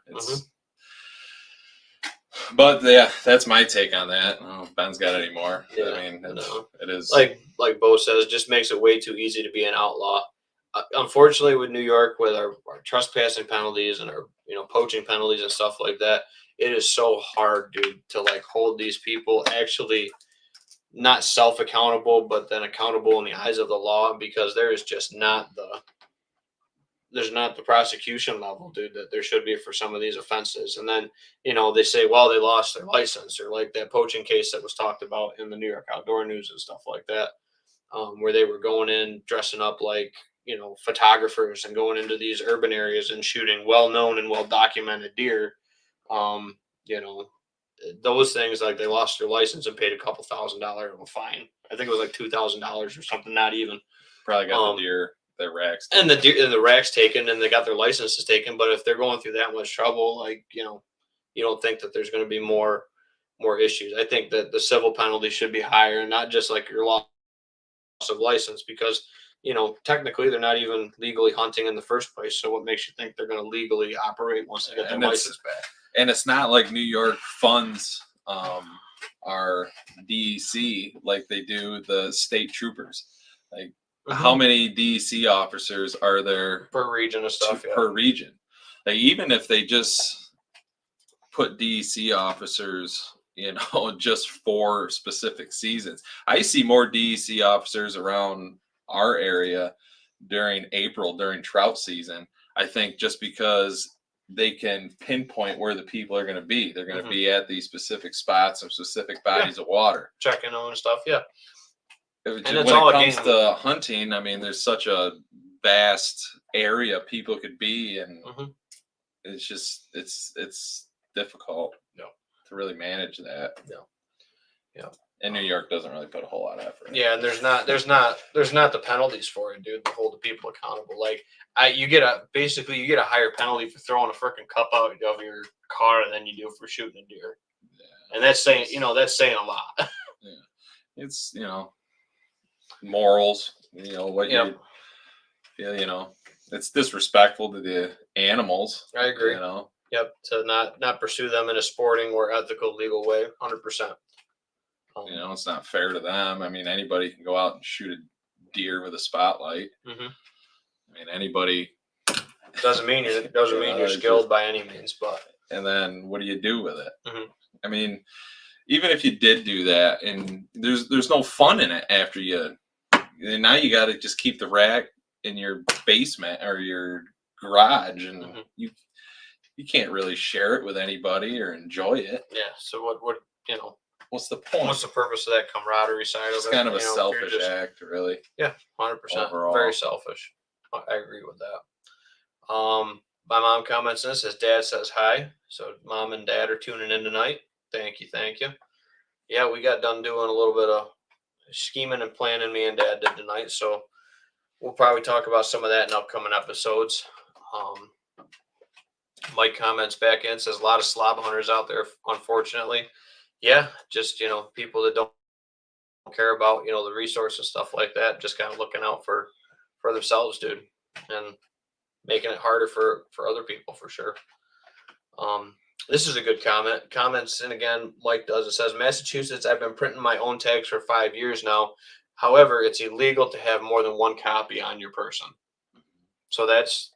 But yeah, that's my take on that. I don't know if Ben's got any more. Yeah, I mean, it is like Bo says, just makes it way too easy to be an outlaw. Unfortunately, with New York, with our trespassing penalties and our poaching penalties and stuff like that, it is so hard, dude, to hold these people actually not self-accountable, but then accountable in the eyes of the law, because there is just not the prosecution level, dude, that there should be for some of these offenses. And then, they say, well, they lost their license, or like that poaching case that was talked about in the New York Outdoor News and stuff like that, where they were going in dressing up like, photographers and going into these urban areas and shooting well-known and well-documented deer. Those things, like they lost their license and paid a couple $1,000 of a fine. I think it was like $2,000 or something, not even. Probably got the deer. Their racks taken. And the racks taken, and they got their licenses taken. But if they're going through that much trouble, you don't think that there's going to be more issues. I think that the civil penalty should be higher, and not just like your loss of license, because technically they're not even legally hunting in the first place. So what makes you think they're going to legally operate once they get their license back? And it's not like New York funds our DEC like they do the state troopers. Like, how many DEC officers are there per region of stuff? Per region. Like, even if they just put DEC officers, just for specific seasons, I see more DEC officers around our area during April, during trout season. I think just because they can pinpoint where the people are going to be. They're going to be at these specific spots or specific bodies of water. Checking on and stuff, yeah. When it comes to hunting, I mean, there's such a vast area people could be, and it's just it's difficult to really manage that. Yeah. And New York doesn't really put a whole lot of effort. Yeah, and there's not the penalties for it, dude, to hold the people accountable. Like, you get a higher penalty for throwing a freaking cup out of your car than you do for shooting a deer. Yeah. And that's saying a lot. Yeah. It's morals, what it's disrespectful to the animals. I agree. Yep, to not pursue them in a sporting or ethical, legal way, 100%. You know, it's not fair to them. I mean, anybody can go out and shoot a deer with a spotlight. Mm-hmm. I mean, anybody doesn't mean you're skilled by any means, but. And then what do you do with it? Mm-hmm. I mean, even if you did do that, and there's no fun in it after you. And now you got to just keep the rack in your basement or your garage, and you can't really share it with anybody or enjoy it. Yeah. So what what's the point? What's the purpose of that camaraderie side of it? It's kind of a selfish act, really. Yeah, 100%. Overall. Very selfish. I agree with that. My mom comments this as Dad says hi. So Mom and Dad are tuning in tonight. Thank you. Yeah, we got done doing a little bit of scheming and planning, me and Dad did tonight. So we'll probably talk about some of that in upcoming episodes. Mike comments back in, says a lot of slob hunters out there, unfortunately. Yeah, just, people that don't care about, the resource and stuff like that, just kind of looking out for themselves, dude, and making it harder for other people, for sure. This is a good comment. Comments, and again, Mike does. It says, Massachusetts, I've been printing my own tags for 5 years now. However, it's illegal to have more than one copy on your person. So that's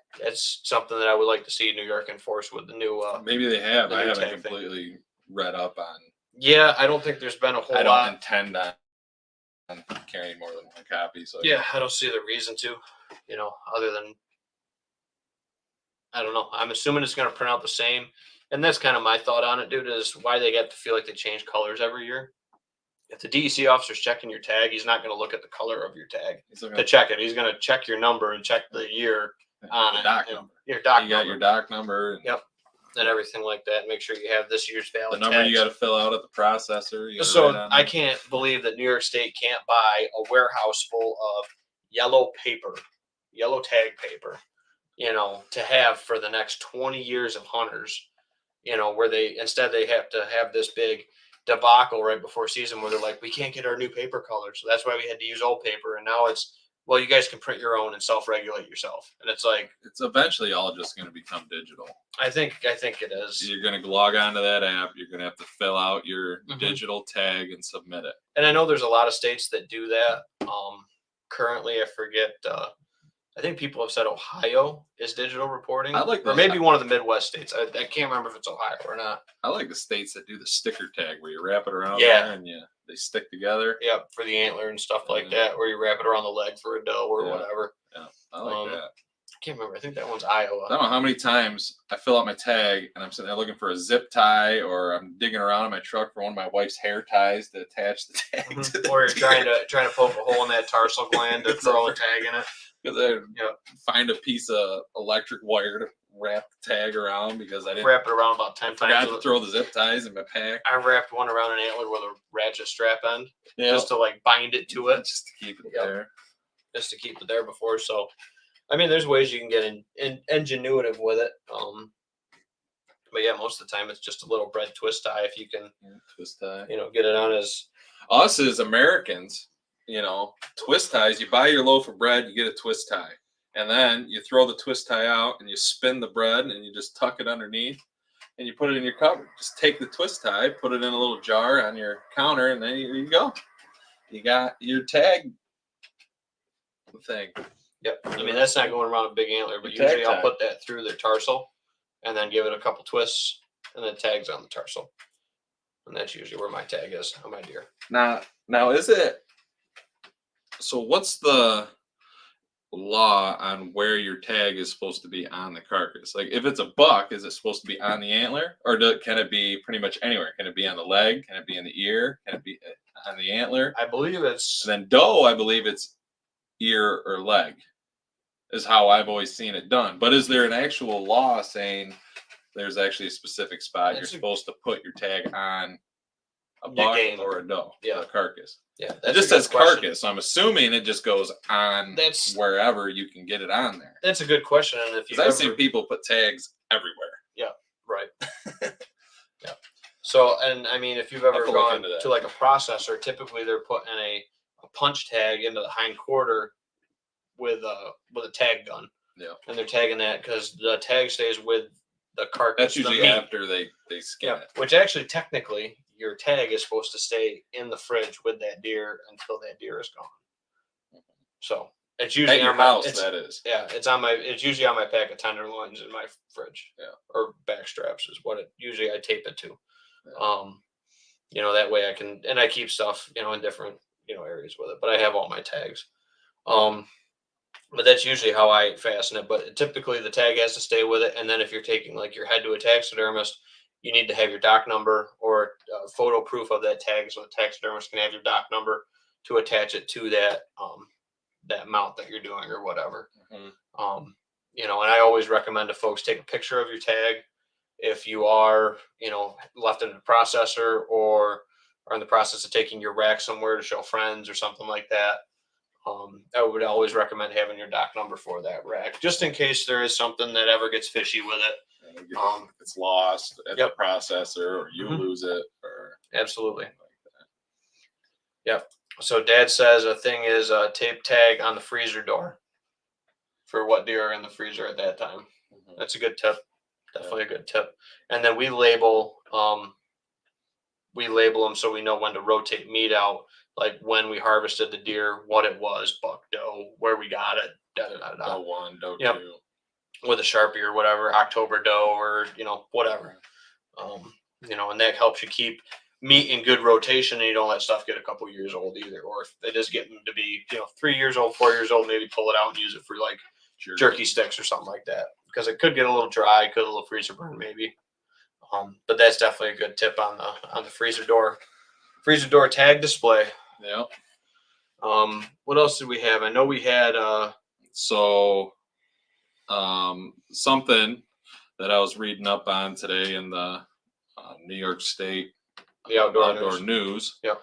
something that I would like to see New York enforce with the new. Maybe they have. I haven't completely read up on. Yeah, I don't think there's been a whole lot. I don't intend on carrying more than one copy. So yeah, I don't see the reason to, other than, I don't know. I'm assuming it's going to print out the same. And that's kind of my thought on it, dude, is why they get to feel like they change colors every year. If the DEC officer's checking your tag, he's not going to look at the color of your tag to check it. He's going to check your number and check the year on it. Doc number. Your doc number. You got your doc number. Yep. And everything like that. Make sure you have this year's valid. The number tags. you got to fill out at the processor. So I can't believe that New York State can't buy a warehouse full of yellow tag paper, to have for the next 20 years of hunters, where they have to have this big debacle right before season where they're like, we can't get our new paper colors. So that's why we had to use old paper. And now it's, well, you guys can print your own and self-regulate yourself. And it's like, it's eventually all just going to become digital. I think it is. You're going to log onto that app. You're going to have to fill out your digital tag and submit it. And I know there's a lot of states that do that. Currently, I forget. I think people have said Ohio is digital reporting. Or maybe one of the Midwest states. I can't remember if it's Ohio or not. I like the states that do the sticker tag where you wrap it around there and they stick together. Yeah, for the antler and stuff like that, where you wrap it around the leg for a doe or whatever. Yeah, I like that. I can't remember. I think that one's Iowa. I don't know how many times I fill out my tag and I'm sitting there looking for a zip tie, or I'm digging around in my truck for one of my wife's hair ties to attach the tag to the or you're deer. trying to poke a hole in that tarsal gland to throw a tag in it. Because I find a piece of electric wire to wrap the tag around because I didn't wrap it around about 10 times. Forgot to throw the zip ties in my pack. I wrapped one around an antler with a ratchet strap end, just to bind it to it, just to keep it there. Just to keep it there before. So, I mean, there's ways you can get ingenuitive with it. But yeah, most of the time it's just a little bread twist tie if you can twist tie. Get it on as us as Americans. Twist ties, you buy your loaf of bread, you get a twist tie. And then you throw the twist tie out and you spin the bread and you just tuck it underneath and you put it in your cupboard. Just take the twist tie, put it in a little jar on your counter, and then you go. You got your tag thing. Yep. I mean, that's not going around a big antler, but usually I'll put that through their tarsal and then give it a couple twists and then tags on the tarsal. And that's usually where my tag is on my deer. Now is it? So what's the law on where your tag is supposed to be on the carcass? Like if it's a buck, is it supposed to be on the antler, or can it be pretty much anywhere? Can it be on the leg? Can it be in the ear? Can it be on the antler? I believe it's. And then doe, I believe it's ear or leg, is how I've always seen it done. But is there an actual law saying there's actually a specific spot you're supposed to put your tag on a buck or a doe, a carcass? Yeah, it just says carcass. So I'm assuming it just goes on wherever you can get it on there. That's a good question. And if I've seen people put tags everywhere. Yeah, right. Yeah. So, and I mean, if you've ever gone to like a processor, typically they're putting a punch tag into the hind quarter with a tag gun. Yeah. And they're tagging that because the tag stays with the carcass. That's usually after they skin it. Which actually, technically, your tag is supposed to stay in the fridge with that deer until that deer is gone. So it's usually at your on my house. That is. Yeah, it's usually on my pack of tenderloins in my fridge. Yeah. Or back straps is what usually I tape it to. Yeah. That way I can, and I keep stuff, in different, areas with it, but I have all my tags. But that's usually how I fasten it. But typically the tag has to stay with it. And then if you're taking like your head to a taxidermist, you need to have your dock number or photo proof of that tag, so the taxidermist can have your dock number to attach it to that mount that you're doing or whatever. Mm-hmm. And I always recommend to folks take a picture of your tag if you are, left in the processor or are in the process of taking your rack somewhere to show friends or something like that. I would always recommend having your dock number for that rack, just in case there is something that ever gets fishy with it. It's lost at Yep. the processor, or you Mhm. lose it, or Absolutely. something like that. Yep. So Dad says a thing is a tape tag on the freezer door for what deer are in the freezer at that time. Mhm. That's a good tip. Definitely a good tip. And then we label them so we know when to rotate meat out, like when we harvested the deer, what it was, buck, doe, where we got it, Doe 1, doe Yep. 2. with a Sharpie or whatever, October doe or whatever. And that helps you keep meat in good rotation, and you don't let stuff get a couple years old either. Or if it is getting to be 3 years old, 4 years old, maybe pull it out and use it for like jerky sticks or something like that, because it could get a little dry, could a little freezer burn maybe. But that's definitely a good tip on the freezer door tag display. Yeah. What else did we have? I know we had something that I was reading up on today in the New York State the outdoor news. Yep.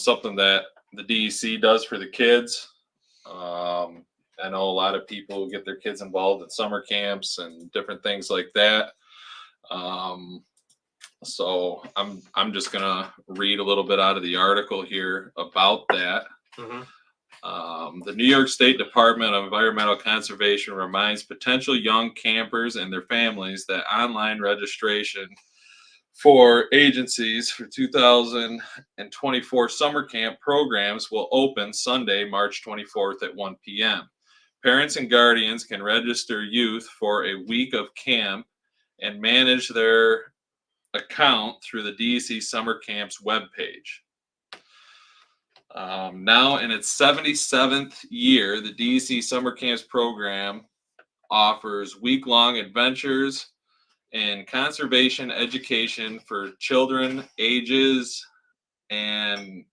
Something that the DEC does for the kids. I know a lot of people get their kids involved in summer camps and different things like that. So I'm just gonna read a little bit out of the article here about that. Mm-hmm. The New York State Department of Environmental Conservation reminds potential young campers and their families that online registration for agencies for 2024 summer camp programs will open Sunday, March 24th at 1 p.m. Parents and guardians can register youth for a week of camp and manage their account through the DEC Summer Camps webpage. Now in its 77th year, the DEC Summer Camps program offers week-long adventures in conservation education for children ages 11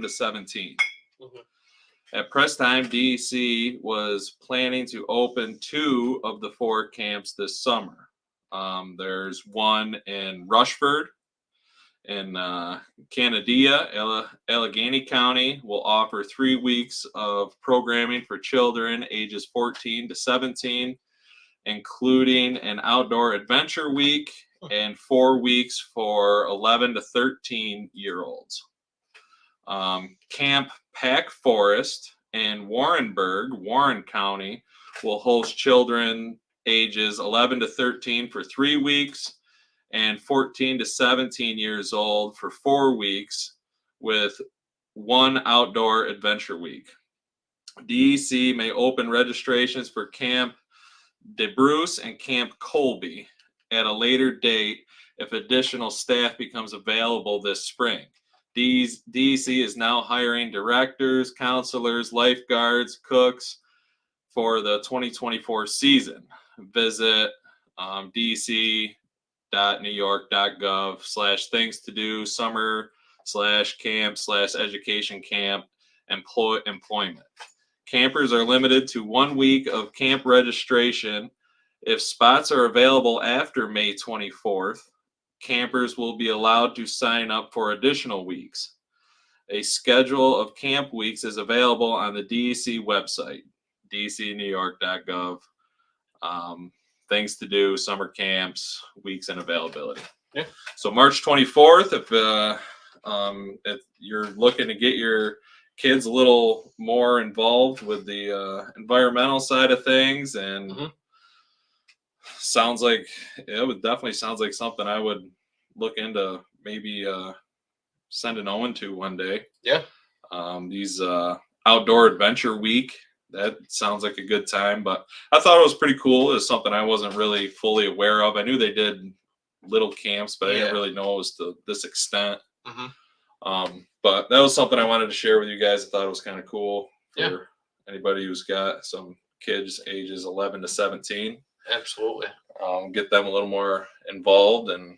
to 17. Mm-hmm. At press time, DEC was planning to open 2 of the 4 camps this summer. There's one in Rushford. In Canandaigua, Allegheny County will offer 3 weeks of programming for children ages 14 to 17, including an outdoor adventure week and 4 weeks for 11 to 13-year-olds. Camp Pack Forest in Warrenburg, Warren County, will host children ages 11 to 13 for 3 weeks and 14 to 17 years old for 4 weeks, with 1 outdoor adventure week. DEC may open registrations for Camp DeBruce and Camp Colby at a later date if additional staff becomes available this spring. DEC is now hiring directors, counselors, lifeguards, cooks for the 2024 season. Visit dec.newyork.gov/things to do summer/camp/education camp employment. Campers are limited to 1 week of camp registration. If spots are available after May 24th, campers will be allowed to sign up for additional weeks. A schedule of camp weeks is available on the DEC website, dcnewyork.gov. Things to do, summer camps, weeks, and availability. Yeah. So March 24th, if you're looking to get your kids a little more involved with the environmental side of things and sounds like it would definitely sounds like something I would look into maybe sending Owen to one day. Yeah. These outdoor adventure week, that sounds like a good time, but I thought it was pretty cool. It's something I wasn't really fully aware of. I knew they did little camps, but I didn't really know it was to this extent. But that was something I wanted to share with you guys. I thought it was kind of cool for anybody who's got some kids ages 11 to 17. Absolutely. Get them a little more involved and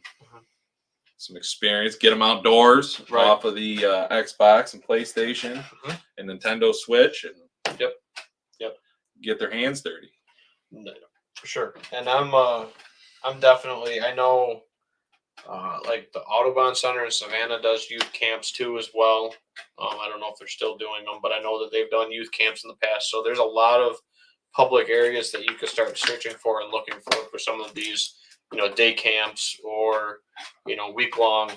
some experience. Get them outdoors off of the Xbox and PlayStation and Nintendo Switch, and get their hands dirty. For sure. And I'm definitely, I know like the Audubon Center in Savannah does youth camps too as well. I don't know if they're still doing them, but I know that they've done youth camps in the past. So there's a lot of public areas that you could start searching for and looking for some of these, day camps or, week-long,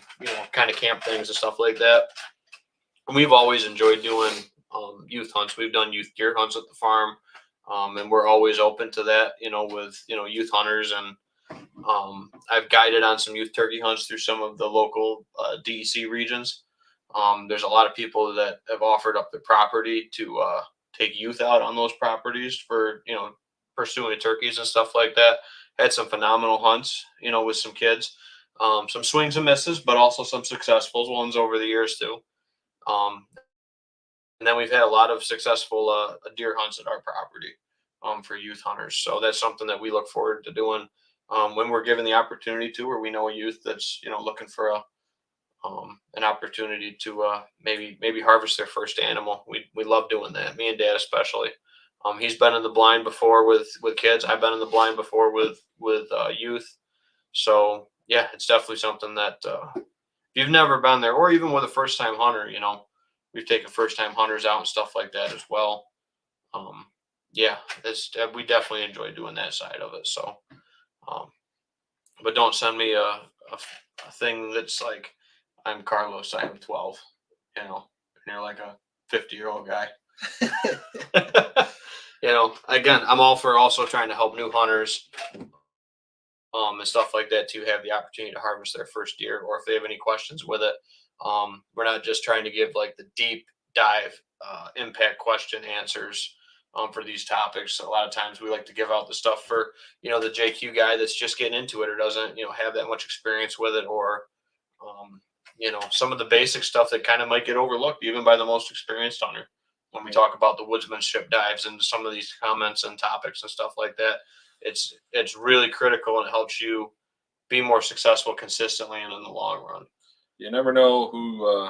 kind of camp things and stuff like that. And we've always enjoyed doing youth hunts. We've done youth deer hunts at the farm, and we're always open to that, with, youth hunters. And I've guided on some youth turkey hunts through some of the local DEC regions. There's a lot of people that have offered up their property to take youth out on those properties for, pursuing turkeys and stuff like that. Had some phenomenal hunts, with some kids, some swings and misses, but also some successful ones over the years too. And then we've had a lot of successful deer hunts at our property for youth hunters. So that's something that we look forward to doing when we're given the opportunity to, or we know a youth that's, looking for an opportunity to maybe harvest their first animal. We love doing that. Me and Dad especially. He's been in the blind before with kids. I've been in the blind before with youth. So yeah, it's definitely something that if you've never been there, or even with a first time hunter, we've taken first time hunters out and stuff like that as well. We definitely enjoy doing that side of it. So, but don't send me a thing that's like, I'm Carlos, I am 12, and you're like a 50-year-old guy. Again, I'm all for also trying to help new hunters and stuff like that to have the opportunity to harvest their first deer, or if they have any questions with it. We're not just trying to give like the deep dive impact question answers for these topics. A lot of times we like to give out the stuff for, the JQ guy that's just getting into it or doesn't, have that much experience with it, or, some of the basic stuff that kind of might get overlooked even by the most experienced hunter. When we talk about the woodsmanship dives into some of these comments and topics and stuff like that, it's really critical, and it helps you be more successful consistently and in the long run. You never know who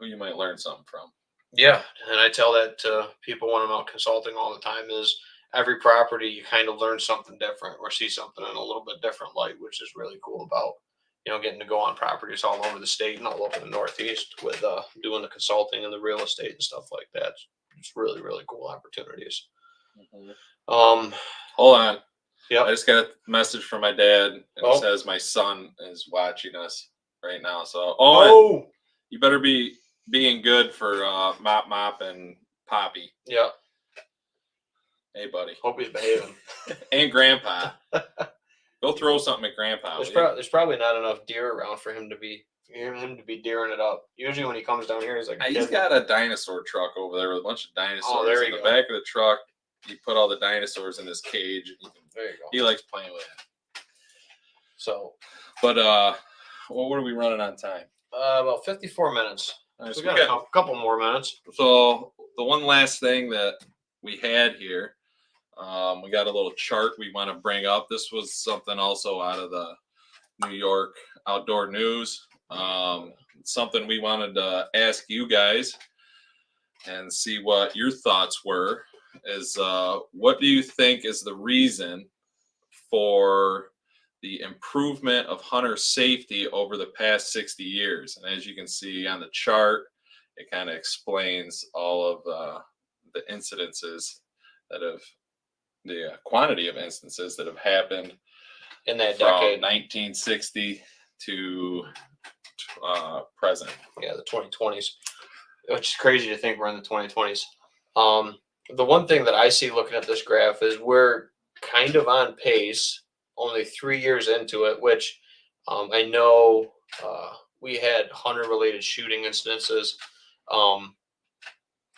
you might learn something from. Yeah, and I tell that to people when I'm out consulting all the time, is every property you kind of learn something different or see something in a little bit different light, which is really cool about, getting to go on properties all over the state and all over the Northeast with doing the consulting and the real estate and stuff like that. It's really, really cool opportunities. Hold on. Yeah. I just got a message from my dad, and it says my son is watching us right now. So, you better be being good for Mop and Poppy. Yeah. Hey, buddy. Hope he's behaving. And Grandpa. Go throw something at Grandpa. There's probably not enough deer around for him to be deering it up. Usually when he comes down here, he's like, he's got a dinosaur truck over there with a bunch of dinosaurs. Oh, there you in the go. Back of the truck, he put all the dinosaurs in his cage. And there you go. He likes playing with it. So, but what are we running on time? About 54 minutes. Right, so we got a couple more minutes. So the one last thing that we had here, we got a little chart we want to bring up. This was something also out of the New York Outdoor News. Something we wanted to ask you guys and see what your thoughts were. Is what do you think is the reason for the improvement of hunter safety over the past 60 years? And as you can see on the chart, it kind of explains all of the incidences that have, the quantity of instances that have happened in that from decade, 1960 to present. Yeah, the 2020s, which is crazy to think we're in the 2020s. The one thing that I see looking at this graph is we're kind of on pace only 3 years into it, which I know we had hunter-related shooting incidences. Um,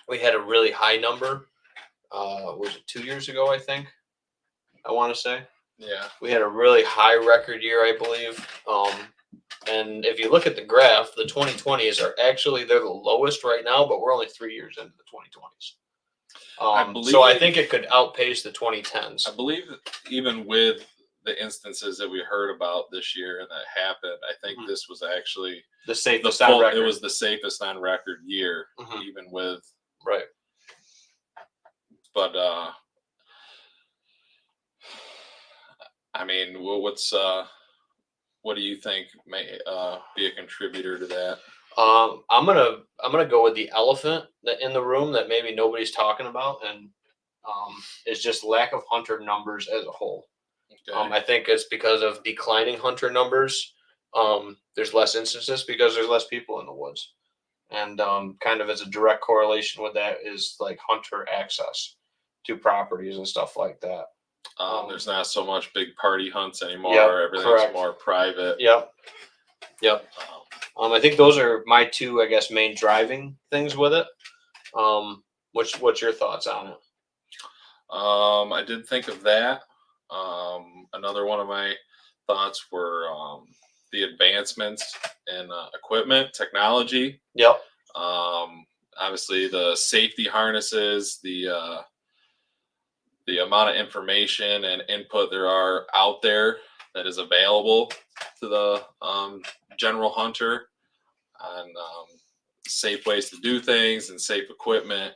we had a really high number. Was it 2 years ago? I think I want to say. Yeah. We had a really high record year, I believe. And if you look at the graph, the 2020s are actually they're the lowest right now, but we're only 3 years into the 2020s. So I think it could outpace the 2010s. I believe that even with the instances that we heard about this year and that happened, I think this was actually the safest on record. It was the safest on record year, even with right. But I mean, what do you think may be a contributor to that? I'm gonna go with the elephant that in the room that maybe nobody's talking about, and is just lack of hunter numbers as a whole. Okay. I think it's because of declining hunter numbers. There's less instances because there's less people in the woods, and kind of as a direct correlation with that is like hunter access to properties and stuff like that. There's not so much big party hunts anymore. Yep, everything's more private. Yep. I think those are my two, I guess, main driving things with it. What's your thoughts on it? I did think of that. Another one of my thoughts were the advancements in equipment, technology. Yep. Obviously, the safety harnesses, the amount of information and input there are out there that is available to the general hunter on safe ways to do things and safe equipment.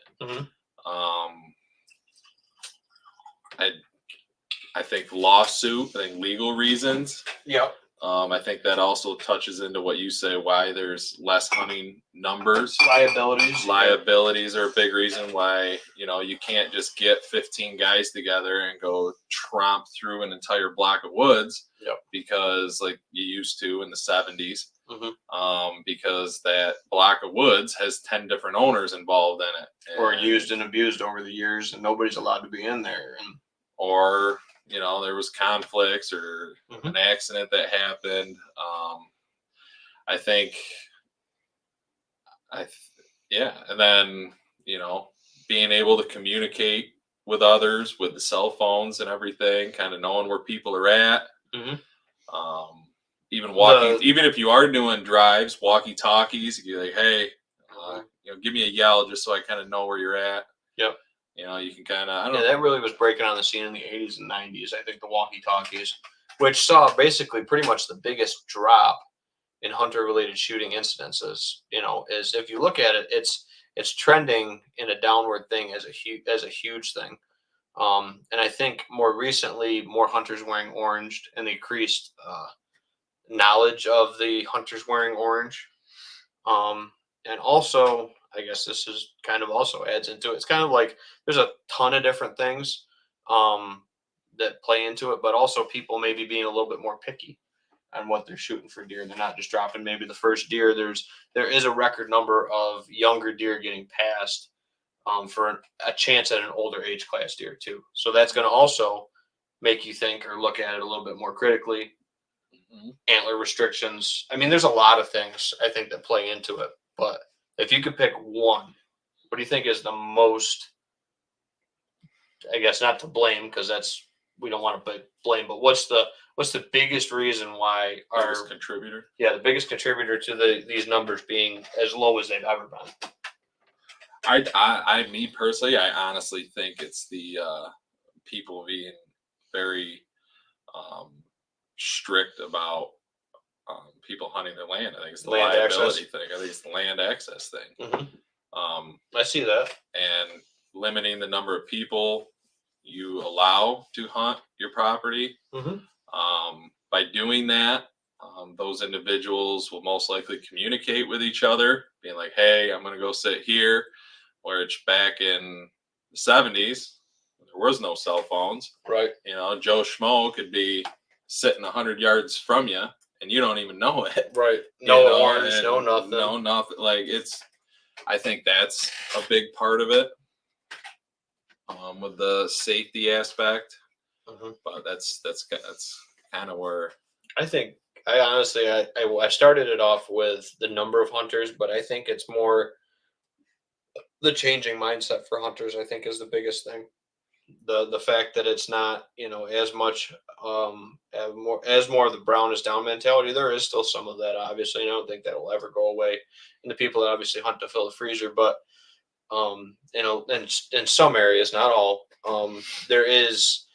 I think legal reasons. Yep. I think that also touches into what you say, why there's less hunting numbers. Liabilities are a big reason why, you can't just get 15 guys together and go tromp through an entire block of woods. Yep. Because like you used to in the 70s, because that block of woods has 10 different owners involved in it. Or used and abused over the years, and nobody's allowed to be in there. Or there was conflicts or an accident that happened. I think, and then, being able to communicate with others with the cell phones and everything, kind of knowing where people are at. Even walking, even if you are doing drives, walkie talkies, you're like, hey, give me a yell just so I kind of know where you're at. Yep. You can kind of, I don't know. That really was breaking on the scene in the 80s and 90s. I think the walkie-talkies, which saw basically pretty much the biggest drop in hunter-related shooting incidences. Is if you look at it, it's trending in a downward thing as a huge thing. And I think more recently, more hunters wearing orange and the increased knowledge of the hunters wearing orange. And also, I guess this is kind of also adds into it. It's kind of like there's a ton of different things that play into it, but also people maybe being a little bit more picky on what they're shooting for deer. They're not just dropping maybe the first deer. There is a record number of younger deer getting passed for a chance at an older age class deer too. So that's going to also make you think or look at it a little bit more critically. Antler restrictions. I mean, there's a lot of things I think that play into it, but if you could pick one, what do you think is the most, I guess not to blame, because we don't want to blame, but what's the biggest reason why biggest contributor? Yeah, the biggest contributor to these numbers being as low as they've ever been. Me personally, I honestly think it's the people being very strict about people hunting their land. I think it's the land liability access thing. I think it's the land access thing. I see that. And limiting the number of people you allow to hunt your property. By doing that, those individuals will most likely communicate with each other, being like, hey, I'm going to go sit here, where it's back in the 70s, there was no cell phones. Right. Joe Schmo could be sitting 100 yards from you and you don't even know it. Right. No orange, no nothing. No, nothing. Like I think that's a big part of it. With the safety aspect. But that's kind of where. I think I honestly I started it off with the number of hunters, but I think it's more the changing mindset for hunters. I think is the biggest thing. The fact that it's not as much more of the brown is down mentality. There is still some of that, obviously, and I don't think that will ever go away. And the people that obviously hunt to fill the freezer, but in some areas, not all, there is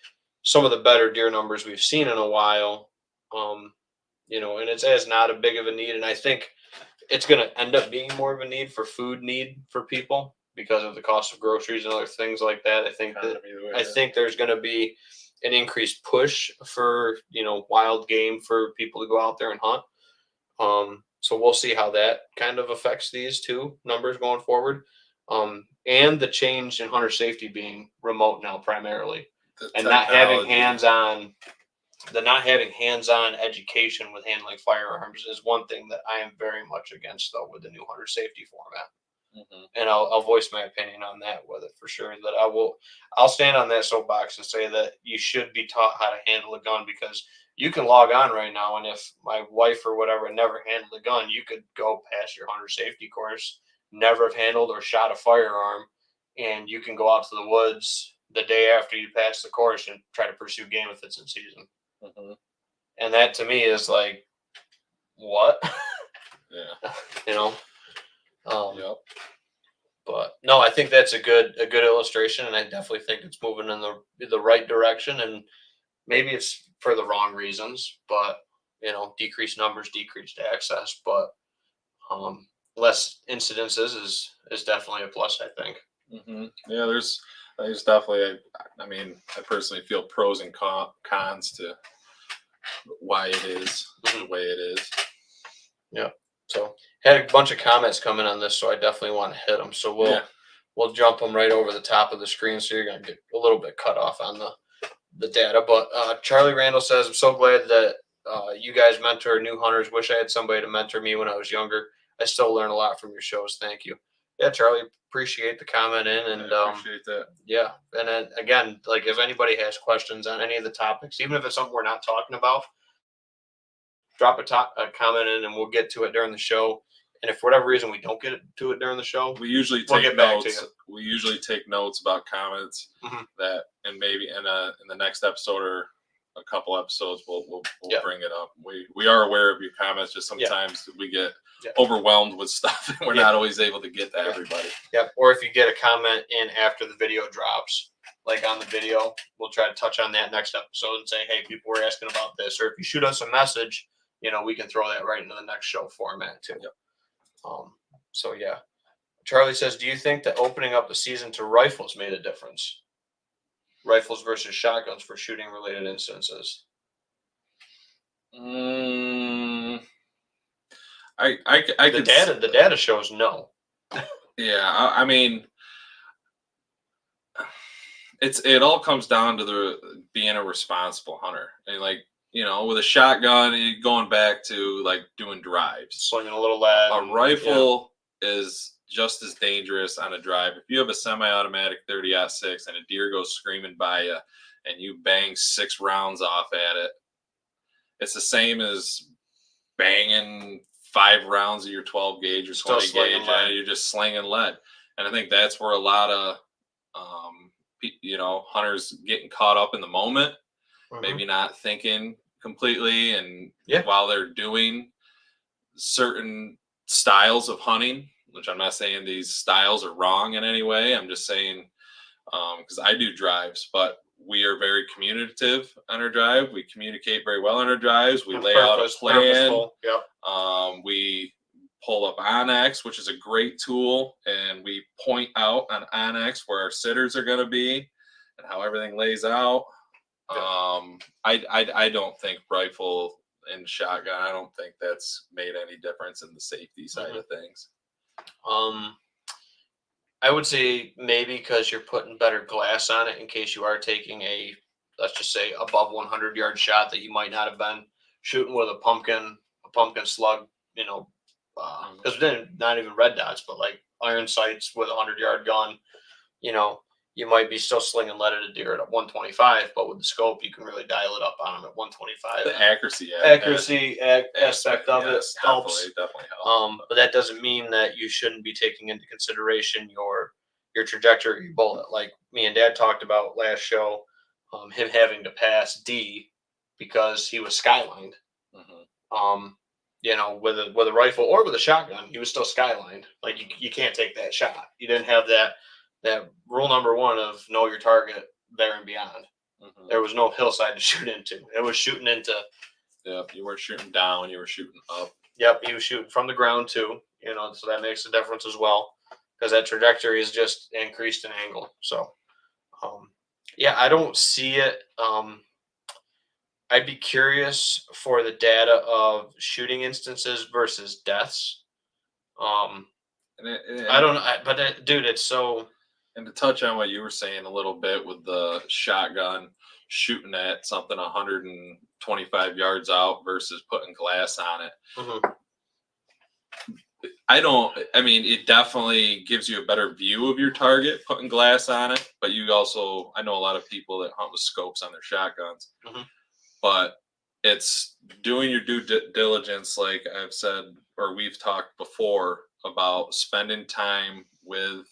some of the better deer numbers we've seen in a while. And it's as not a big of a need, and I think it's going to end up being more of a need for food need for people because of the cost of groceries and other things like that. I think there's going to be an increased push for wild game for people to go out there and hunt. So we'll see how that kind of affects these two numbers going forward. And the change in hunter safety being remote now primarily, and not having hands-on. The not having hands-on education with handling firearms is one thing that I am very much against, though, with the new hunter safety format. Mm-hmm. And I'll voice my opinion on that with it for sure. That I'll stand on that soapbox and say that you should be taught how to handle a gun, because you can log on right now, and if my wife or whatever never handled a gun, you could go past your hunter safety course, never have handled or shot a firearm, and you can go out to the woods the day after you pass the course and try to pursue game if it's in season. Mm-hmm. And that to me is like, what? Yeah. Yep. But no, I think that's a good illustration, and I definitely think it's moving in the right direction. And maybe it's for the wrong reasons, but decreased numbers, decreased access, but less incidences is definitely a plus, I think. Mm-hmm. Yeah, there's definitely. I mean, I personally feel pros and cons to why it is the way it is. Yeah. So had a bunch of comments coming on this, so I definitely want to hit them. So we'll jump them right over the top of the screen, so you're gonna get a little bit cut off on the data. But Charlie Randall says, "I'm so glad that you guys mentor new hunters. Wish I had somebody to mentor me when I was younger. I still learn a lot from your shows. Thank you." Yeah, Charlie, appreciate the comment in, and appreciate that. Yeah, and then again, like if anybody has questions on any of the topics, even if it's something we're not talking about, drop a comment in, and we'll get to it during the show. And if for whatever reason we don't get to it during the show, we usually take notes. We usually take notes about comments that, and maybe in the next episode or a couple episodes, we'll bring it up. We are aware of your comments. Just sometimes we get overwhelmed with stuff, and we're not always able to get to everybody. Yep. Or if you get a comment in after the video drops, like on the video, we'll try to touch on that next episode and say, hey, people were asking about this. Or if you shoot us a message, we can throw that right into the next show format too. Yep. So yeah. Charlie says, do you think that opening up the season to rifles made a difference? Rifles versus shotguns for shooting related instances. The data shows no. Yeah, I mean, it all comes down to being a responsible hunter, and with a shotgun, you're going back to like doing drives, slinging a little lead. A rifle is just as dangerous on a drive. If you have a semi-automatic 30-06 and a deer goes screaming by you and you bang 6 rounds off at it, it's the same as banging 5 rounds of your 12 gauge or 20 gauge and you're just slinging lead. And I think that's where a lot of hunters getting caught up in the moment, maybe not thinking completely, and while they're doing certain styles of hunting, which I'm not saying these styles are wrong in any way. I'm just saying, because I do drives, but we are very communicative on our drive. We communicate very well on our drives. We lay out a plan. Yep. We pull up Onyx, which is a great tool, and we point out on Onyx where our sitters are going to be and how everything lays out. I don't think rifle and shotgun, I don't think that's made any difference in the safety side of things. I would say maybe because you're putting better glass on it in case you are taking a, let's just say, above 100-yard shot that you might not have been shooting with a pumpkin slug, because then not even red dots, but like iron sights with a 100-yard gun, you might be still slinging lead at a deer at 125, but with the scope, you can really dial it up on them at 125. The accuracy aspect of it yes, helps. Definitely helps. But that doesn't mean that you shouldn't be taking into consideration your trajectory of your bullet. Like me and Dad talked about last show, him having to pass D because he was skylined. You know, with a rifle or with a shotgun, he was still skylined. Like you can't take that shot. You didn't have that rule number 1 of know your target there and beyond. There was no hillside to shoot into. It was shooting into. Yep, you were shooting down. You were shooting up. Yep, he was shooting from the ground too. You know, so that makes a difference as well, because that trajectory is just increased in angle. So, yeah, I don't see it. I'd be curious for the data of shooting instances versus deaths. I don't know, but dude, it's so. And to touch on what you were saying a little bit with the shotgun shooting at something 125 yards out versus putting glass on it. I mean, it definitely gives you a better view of your target putting glass on it, but you also, I know a lot of people that hunt with scopes on their shotguns, but it's doing your due diligence. Like I've said, or we've talked before about spending time with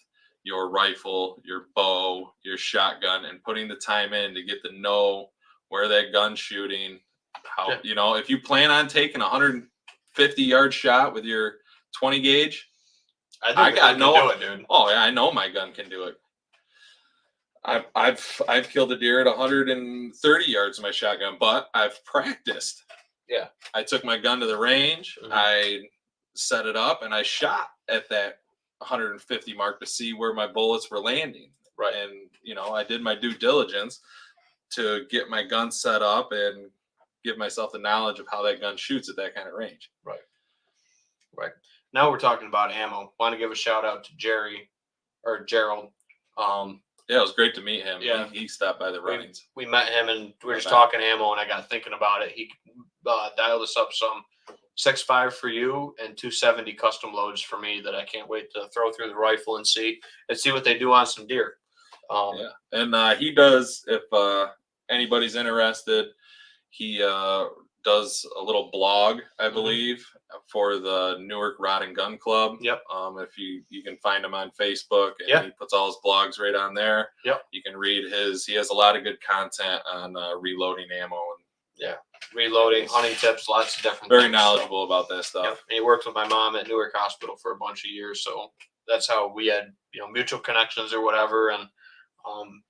your rifle, your bow, your shotgun, and putting the time in to get to know where that gun's shooting. How, you know, if you plan on taking a 150-yard shot with your 20 gauge, I know it, dude. Oh yeah, I know my gun can do it. I've killed a deer at 130 yards with my shotgun, but I've practiced. Yeah, I took my gun to the range, I set it up, and I shot at that 150 mark to see where my bullets were landing. Right. And, you know, I did my due diligence to get my gun set up and give myself the knowledge of how that gun shoots at that kind of range. Right. Right. Now we're talking about ammo. Want to give a shout out to Gerald. Yeah, it was great to meet him. Yeah. He stopped by the runnings. We met him and we were just talking ammo, and I got thinking about it. He dialed us up some 6.5 for you and 270 custom loads for me that I can't wait to throw through the rifle and see what they do on some deer. Yeah, and he does, if anybody's interested, he does a little blog, I believe, for the Newark Rod and Gun Club. Yep. If you can find him on Facebook, and he puts all his blogs right on there. Yep. You can read he has a lot of good content on reloading ammo and reloading, hunting tips, lots of different very things. knowledgeable about that stuff. Yep. And he worked with my mom at Newark Hospital for a bunch of years, so that's how we had, mutual connections or whatever. And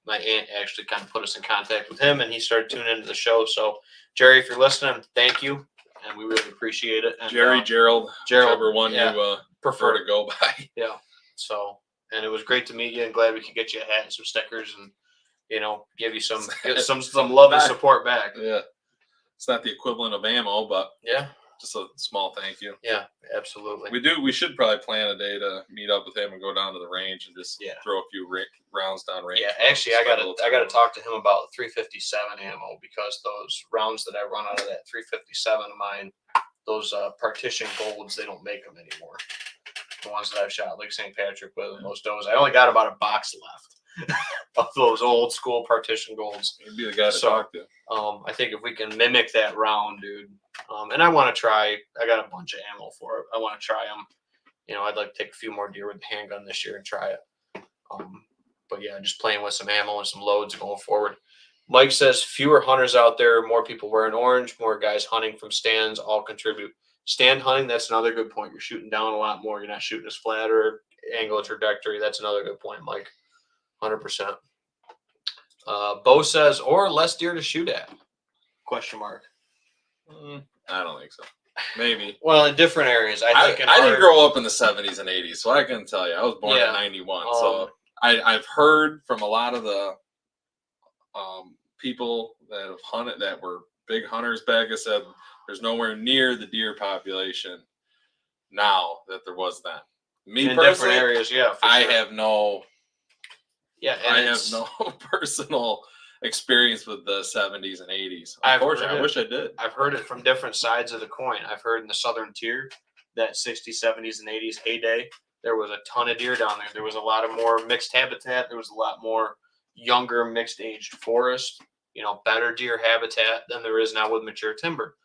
my aunt actually kind of put us in contact with him, and he started tuning into the show. So, Jerry, if you're listening, thank you, and we really appreciate it. And, Gerald, whichever one you prefer to go by. Yeah. So, and it was great to meet you, and glad we could get you a hat and some stickers, and give you some love and support back. Yeah. It's not the equivalent of ammo, but just a small thank you. Yeah, absolutely. We should probably plan a day to meet up with him and go down to the range and just throw a few rounds down range. Yeah, actually, I gotta talk to him about 357 ammo, because those rounds that I run out of that 357 of mine, those partition golds, they don't make them anymore. The ones that I've shot like St. Patrick with and those does, I only got about a box left of those old school partition golds. You'd be the guy to talk to. I think if we can mimic that round, dude, and I want to try. I got a bunch of ammo for it. I want to try them. I'd like to take a few more deer with the handgun this year and try it. But yeah, just playing with some ammo and some loads going forward. Mike says fewer hunters out there, more people wearing orange, more guys hunting from stands, all contribute. Stand hunting, that's another good point. You're shooting down a lot more. You're not shooting as flat or angle trajectory. That's another good point, Mike. 100%. Bo says, or less deer to shoot at? Question mark. I don't think so. Maybe. Well, in different areas. I didn't grow up in the 70s and 80s, so I couldn't tell you. I was born in 91. So I've heard from a lot of the people that have hunted, that were big hunters back, I said there's nowhere near the deer population now that there was then. Me in personally, different areas, I sure. have no I have no personal experience with the 70s and 80s. I wish I did. I've heard it from different sides of the coin. I've heard in the southern tier, that 60s, 70s, and 80s heyday, there was a ton of deer down there. There was a lot of more mixed habitat. There was a lot more younger mixed aged forest, better deer habitat than there is now with mature timber.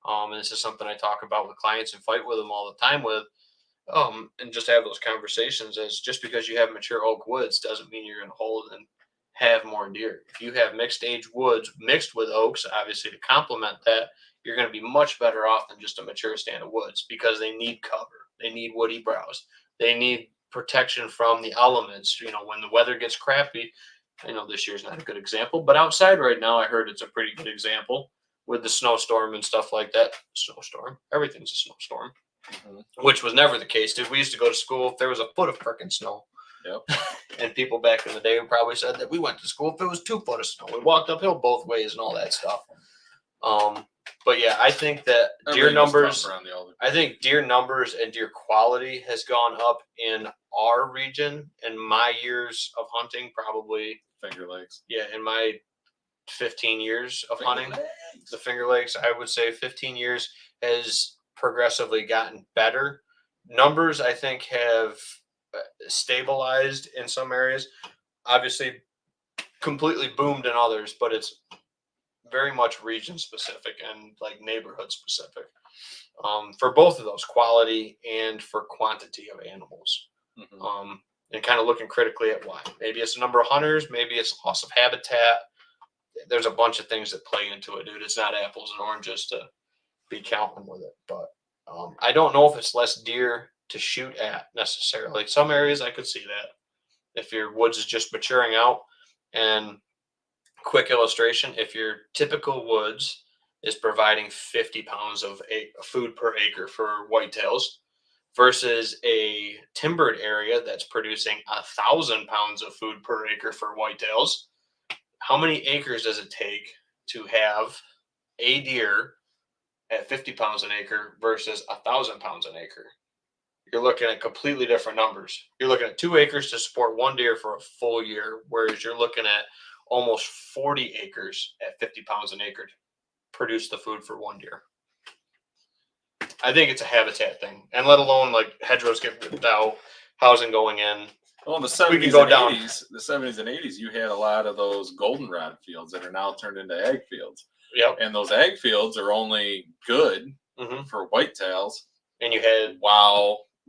And this is something I talk about with clients and fight with them all the time with, and just have those conversations. As just because you have mature oak woods doesn't mean you're going to hold and have more deer. If you have mixed age woods mixed with oaks, obviously to complement that, you're going to be much better off than just a mature stand of woods, because they need cover. They need woody browse. They need protection from the elements. When the weather gets crappy, this year's not a good example, but outside right now, I heard it's a pretty good example with the snowstorm and stuff like that. Snowstorm, everything's a snowstorm, which was never the case, dude. We used to go to school if there was a foot of freaking snow. Yep. And people back in the day probably said that we went to school if it was 2 foot of snow. We walked uphill both ways and all that stuff. But yeah, I think that deer numbers, I think deer numbers and deer quality has gone up in our region in my years of hunting, probably. Finger Lakes. Yeah, in my 15 years of hunting, the Finger Lakes, I would say 15 years has progressively gotten better. Numbers, I think, have stabilized in some areas. Obviously, completely boomed in others, but it's very much region specific and like neighborhood specific, for both of those, quality and for quantity of animals. And kind of looking critically at why. Maybe it's the number of hunters, maybe it's loss of habitat. There's a bunch of things that play into it, dude. It's not apples and oranges to be counting with it. But I don't know if it's less deer to shoot at necessarily. Some areas I could see that. If your woods is just maturing out, and quick illustration, if your typical woods is providing 50 pounds of food per acre for whitetails versus a timbered area that's producing 1,000 pounds of food per acre for whitetails, how many acres does it take to have a deer at 50 pounds an acre versus 1,000 pounds an acre? You're looking at completely different numbers. You're looking at 2 acres to support 1 deer for a full year, whereas you're looking at almost 40 acres at 50 pounds an acre to produce the food for 1 deer. I think it's a habitat thing, and let alone like hedgerows get ripped out, housing going in. Well, in the 70s and 80s, you had a lot of those goldenrod fields that are now turned into ag fields. Yep. And those ag fields are only good for whitetails. And you had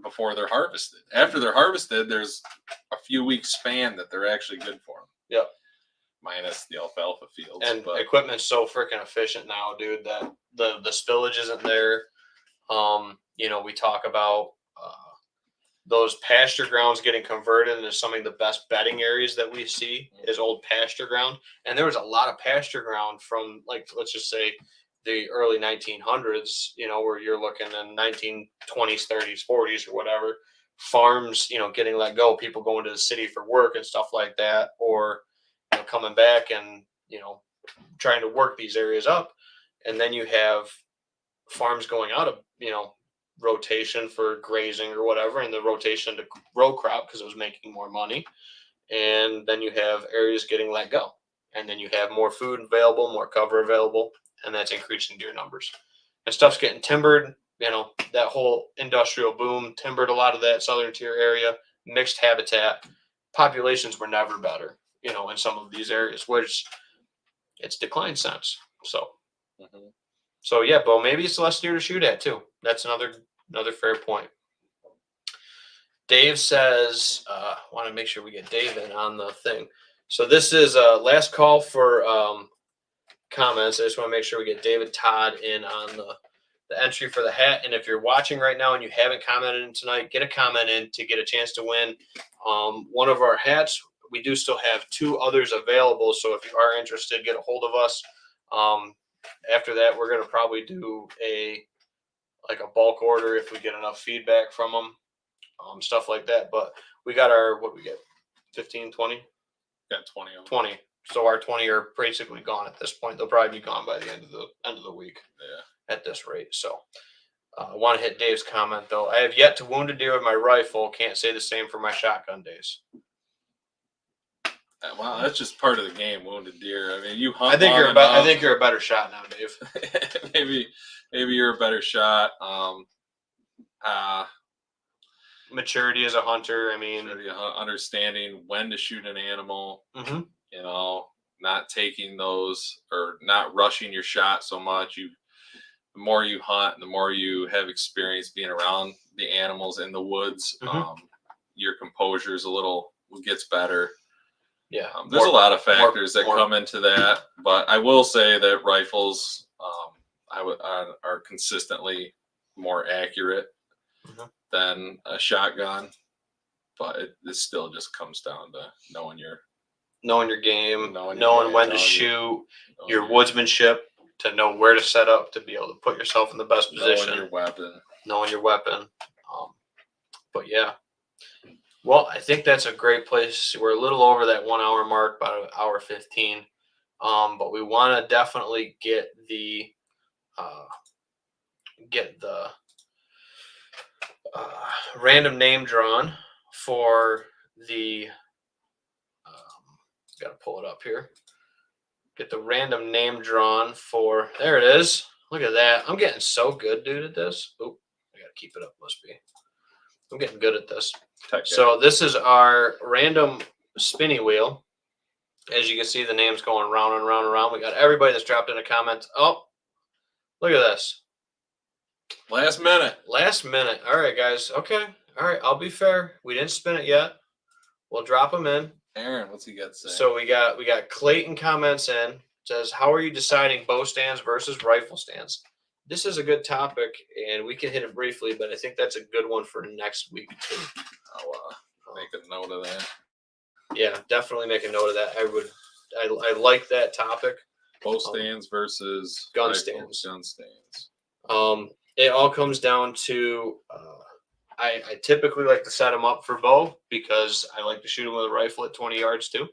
before they're harvested. After they're harvested, there's a few weeks span that they're actually good for them. Yep. Minus the alfalfa fields. And equipment's so freaking efficient now, dude, that the spillage isn't there. We talk about those pasture grounds getting converted into some of the best bedding areas that we see is old pasture ground. And there was a lot of pasture ground from, like, let's just say the early 1900s, where you're looking in 1920s, 30s, 40s or whatever, farms, getting let go, people going to the city for work and stuff like that, or coming back and, trying to work these areas up. And then you have farms going out of, rotation for grazing or whatever, and the rotation to row crop because it was making more money. And then you have areas getting let go. And then you have more food available, more cover available, and that's increasing deer numbers. And stuff's getting timbered, that whole industrial boom timbered a lot of that southern tier area, mixed habitat. Populations were never better, in some of these areas, which it's declined since. So yeah, Bo, maybe it's less deer to shoot at too. That's another fair point. Dave says, want to make sure we get Dave in on the thing. So this is last call for comments. I just want to make sure we get David Todd in on the entry for the hat. And if you're watching right now and you haven't commented in tonight, get a comment in to get a chance to win one of our hats. We do still have 2 others available. So if you are interested, get a hold of us. After that, we're going to probably do a bulk order if we get enough feedback from them, stuff like that. But we got what we get, 15, 20? Got 20 of them. 20. So our 20 are basically gone at this point. They'll probably be gone by the end of the week. Yeah. At this rate. So I want to hit Dave's comment though. I have yet to wound a deer with my rifle. Can't say the same for my shotgun days. Well, that's just part of the game. Wounded deer. I mean, you hunt. I think you're a better shot now, Dave. maybe you're a better shot. maturity as a hunter. I mean, understanding when to shoot an animal, mhm. you know, not taking those or not rushing your shot so much. The more you hunt, the more you have experience being around the animals in the woods, Mhm. your composure is gets better. Yeah, there's a lot of factors that come into that, but I will say that rifles, are consistently more accurate Mhm. than a shotgun. But it still just comes down to knowing your game, knowing when to shoot, your woodsmanship, to know where to set up to be able to put yourself in the best position, knowing your weapon. But yeah, well, I think that's a great place. We're a little over that 1 hour mark, about an hour 15. But we want to definitely get the random name drawn for the. Got to pull it up here. Get the random name drawn for. There it is. Look at that. I'm getting so good, dude, at this. Oh, I got to keep it up. Must be. I'm getting good at this. So this is our random spinny wheel. As you can see, the name's going round and round and round. We got everybody that's dropped in a comment. Oh, look at this. Last minute. All right, guys. Okay. All right. I'll be fair. We didn't spin it yet. We'll drop them in. Aaron, what's he got to say? So we got Clayton comments in. It says, how are you deciding bow stands versus rifle stands? This is a good topic, and we can hit it briefly, but I think that's a good one for next week too. I'll make a note of that. Yeah, definitely make a note of that. I like that topic. Bow stands versus gun stands. Gun stands. It all comes down to I typically like to set them up for bow because I like to shoot them with a rifle at 20 yards too,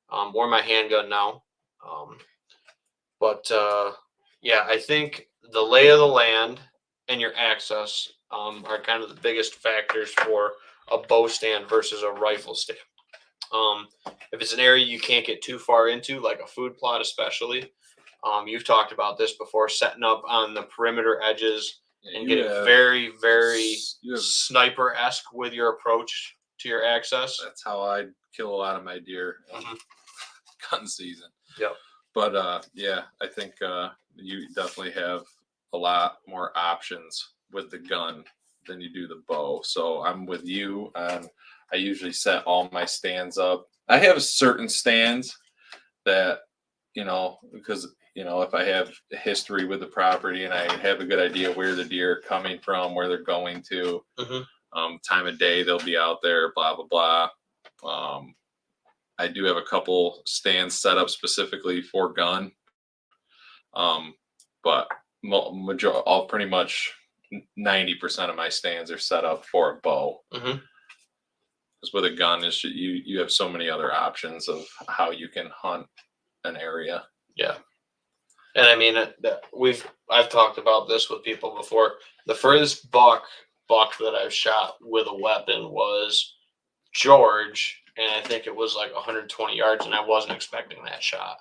or my handgun now. Yeah, I think the lay of the land and your access are kind of the biggest factors for a bow stand versus a rifle stand. If it's an area you can't get too far into, like a food plot especially, you've talked about this before, setting up on the perimeter edges and getting very, very sniper-esque with your approach to your access. That's how I kill a lot of my deer gun season. Yep. But yeah, I think you definitely have a lot more options with the gun than you do the bow. So I'm with you. I usually set all my stands up. I have certain stands that, because, if I have a history with the property and I have a good idea where the deer are coming from, where they're going to, time of day they'll be out there, blah, blah, blah. I do have a couple stands set up specifically for gun. But pretty much 90% of my stands are set up for a bow. Because with a gun, you have so many other options of how you can hunt an area. Yeah. And I mean, I've talked about this with people before. The furthest buck that I've shot with a weapon was George, and I think it was like 120 yards, and I wasn't expecting that shot.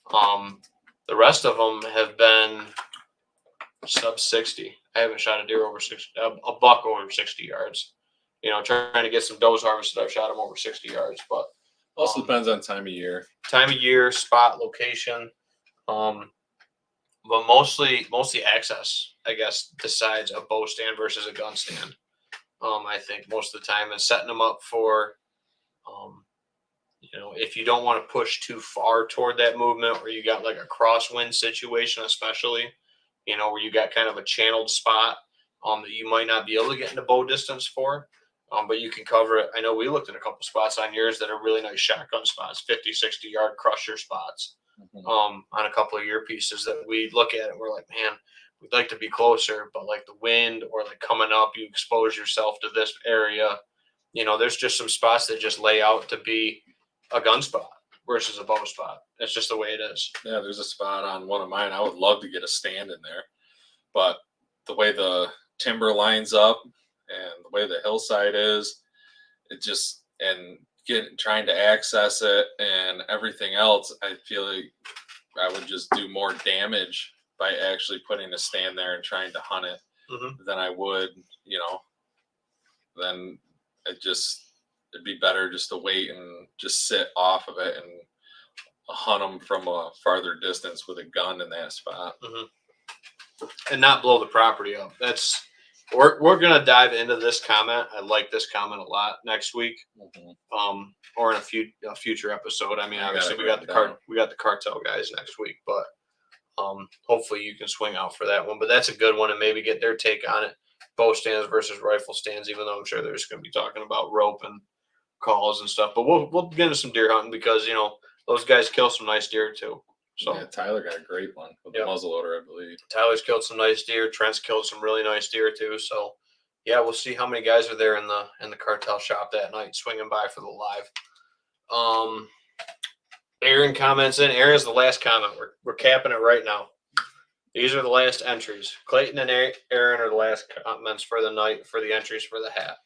The rest of them have been sub 60. I haven't shot a deer over 60, a buck over 60 yards. Trying to get some does harvested, I've shot them over 60 yards, but also depends on time of year, spot, location. But mostly access, I guess, decides a bow stand versus a gun stand. I think most of the time, and setting them up for, if you don't want to push too far toward that movement, or you got like a crosswind situation, especially, where you got kind of a channeled spot that you might not be able to get into bow distance for, but you can cover it. I know we looked at a couple spots on yours that are really nice shotgun spots, 50, 60 yard crusher spots. On a couple of your pieces that we look at and we're like, man, we'd like to be closer, but like the wind or like coming up, you expose yourself to this area. There's just some spots that just lay out to be a gun spot versus a bow spot. It's just the way it is. Yeah, there's a spot on one of mine. I would love to get a stand in there, but the way the timber lines up and the way the hillside is, trying to access it and everything else, I feel like I would just do more damage by actually putting a stand there and trying to hunt it than I would, then it'd be better just to wait and just sit off of it and hunt them from a farther distance with a gun in that spot. And not blow the property up. We're gonna dive into this comment. I like this comment a lot next week, or in a future episode. I mean, obviously we got the cartel guys next week, but hopefully you can swing out for that one. But that's a good one, and maybe get their take on it. Bow stands versus rifle stands. Even though I'm sure they're just gonna be talking about rope and calls and stuff. But we'll get into some deer hunting because those guys kill some nice deer too. So yeah, Tyler got a great one with the muzzleloader, I believe. Tyler's killed some nice deer. Trent's killed some really nice deer too. So, yeah, we'll see how many guys are there in the cartel shop that night, swinging by for the live. Aaron comments in. Aaron's the last comment. We're capping it right now. These are the last entries. Clayton and Aaron are the last comments for the night for the entries for the hat.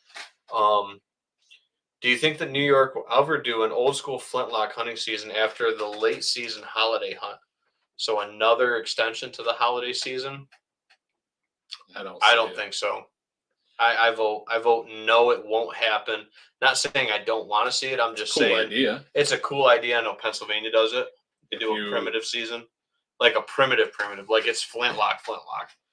Do you think that New York will ever do an old school flintlock hunting season after the late season holiday hunt? So another extension to the holiday season? I don't think so. I vote no, it won't happen. Not saying I don't want to see it. I'm just saying idea. It's a cool idea. I know Pennsylvania does it. They do a primitive season, like a primitive, like it's flintlock.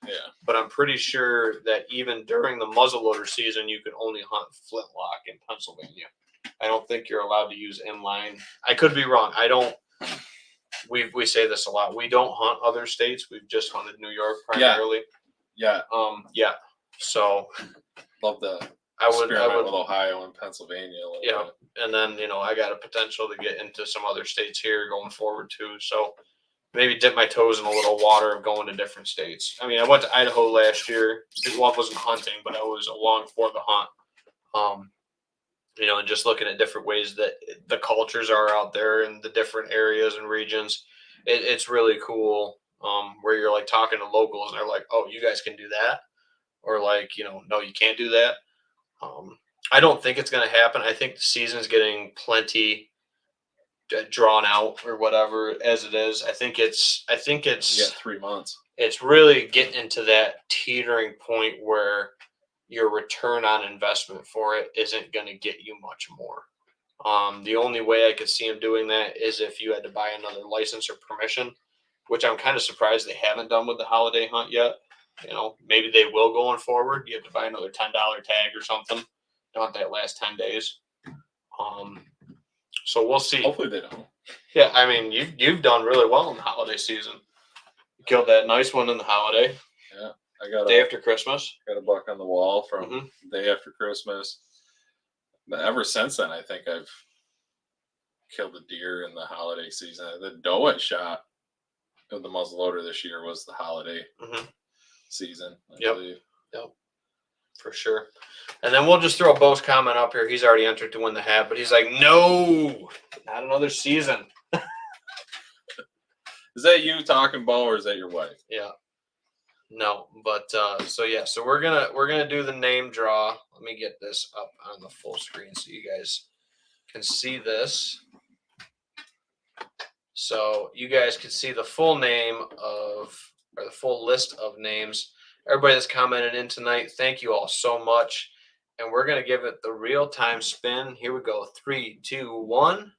Yeah. But I'm pretty sure that even during the muzzleloader season, you can only hunt flintlock in Pennsylvania. I don't think you're allowed to use inline. I could be wrong. I don't. We say this a lot. We don't hunt other states. We've just hunted New York primarily. Yeah. Yeah. So love the I would with Ohio and Pennsylvania. Yeah. And then I got a potential to get into some other states here going forward too. So maybe dip my toes in a little water of going to different states. I mean, I went to Idaho last year. It wasn't hunting, but I was along for the hunt. And just looking at different ways that the cultures are out there in the different areas and regions. It's really cool where you're like talking to locals and they're like, oh, you guys can do that. Or like, no, you can't do that. I don't think it's going to happen. I think the season's getting plenty drawn out or whatever as it is. I think it's 3 months. It's really getting to that teetering point where your return on investment for it isn't going to get you much more. The only way I could see him doing that is if you had to buy another license or permission, which I'm kind of surprised they haven't done with the holiday hunt yet. Maybe they will going forward. You have to buy another $10 tag or something. Don't that last 10 days. So we'll see. Hopefully they don't. Yeah, I mean, you've done really well in the holiday season. You killed that nice one in the holiday. Yeah, I got day after Christmas. Got a buck on the wall from the day after Christmas. But ever since then, I think I've killed a deer in the holiday season. The doe I shot with the muzzleloader this year was the holiday season, I believe. Yep. For sure. And then we'll just throw Bo's comment up here. He's already entered to win the hat, but he's like, no, not another season. Is that you talking, Bo, or is that your wife? Yeah. No, but so we're gonna do the name draw. Let me get this up on the full screen so you guys can see this. So you guys can see the full name or the full list of names. Everybody that's commented in tonight, thank you all so much. And we're going to give it the real-time spin. Here we go. 3, 2, 1.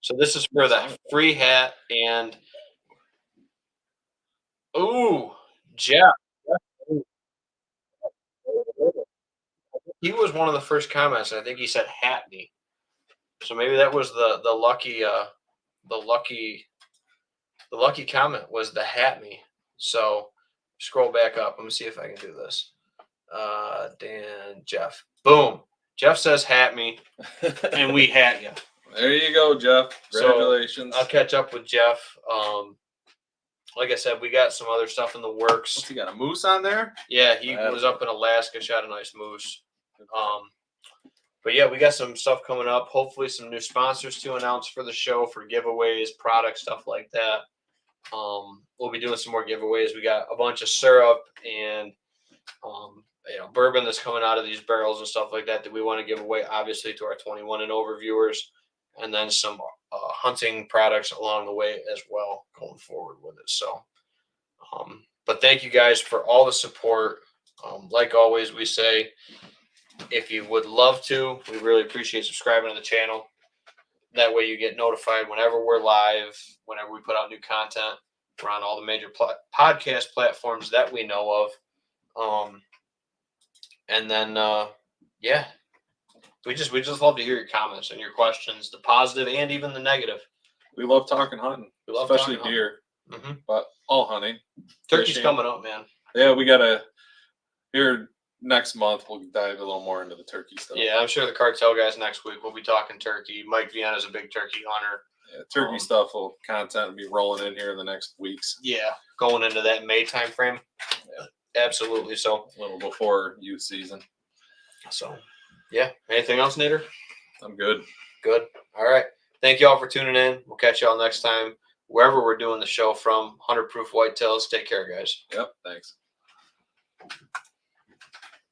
So this is for the free hat. And, ooh, Jeff. He was one of the first comments. I think he said hat me. So maybe that was the lucky comment was the hat me. So scroll back up. Let me see if I can do this. Dan, Jeff. Boom. Jeff says hat me, and we hat you. There you go, Jeff. Congratulations. So I'll catch up with Jeff. Like I said, we got some other stuff in the works. What's he got, a moose on there? Yeah, he was up in Alaska, shot a nice moose. But yeah, we got some stuff coming up. Hopefully some new sponsors to announce for the show, for giveaways, product stuff like that. We'll be doing some more giveaways. We got a bunch of syrup and bourbon that's coming out of these barrels and stuff like that we want to give away, obviously, to our 21 and over viewers, and then some hunting products along the way as well going forward with it. So But thank you guys for all the support. Like always, we say, if you would love to, we really appreciate subscribing to the channel. That way you get notified whenever we're live, whenever we put out new content. We're on all the major podcast platforms that we know of. And then, yeah, we just love to hear your comments and your questions, the positive and even the negative. We love talking hunting, especially deer, but all hunting. Turkey's fishing. coming up, man. Yeah, we gotta here next month. We'll dive a little more into the turkey stuff. Yeah, I'm sure the cartel guys next week will be talking turkey. Mike Vienna's a big turkey hunter. Yeah, turkey stuff content will be rolling in here in the next weeks. Yeah, going into that May time frame. Yeah, absolutely. So a little before youth season. So, yeah. Anything else, Nader? I'm good. Good. All right. Thank you all for tuning in. We'll catch y'all next time, wherever we're doing the show from. 100 Proof Whitetails. Take care, guys. Yep. Thanks.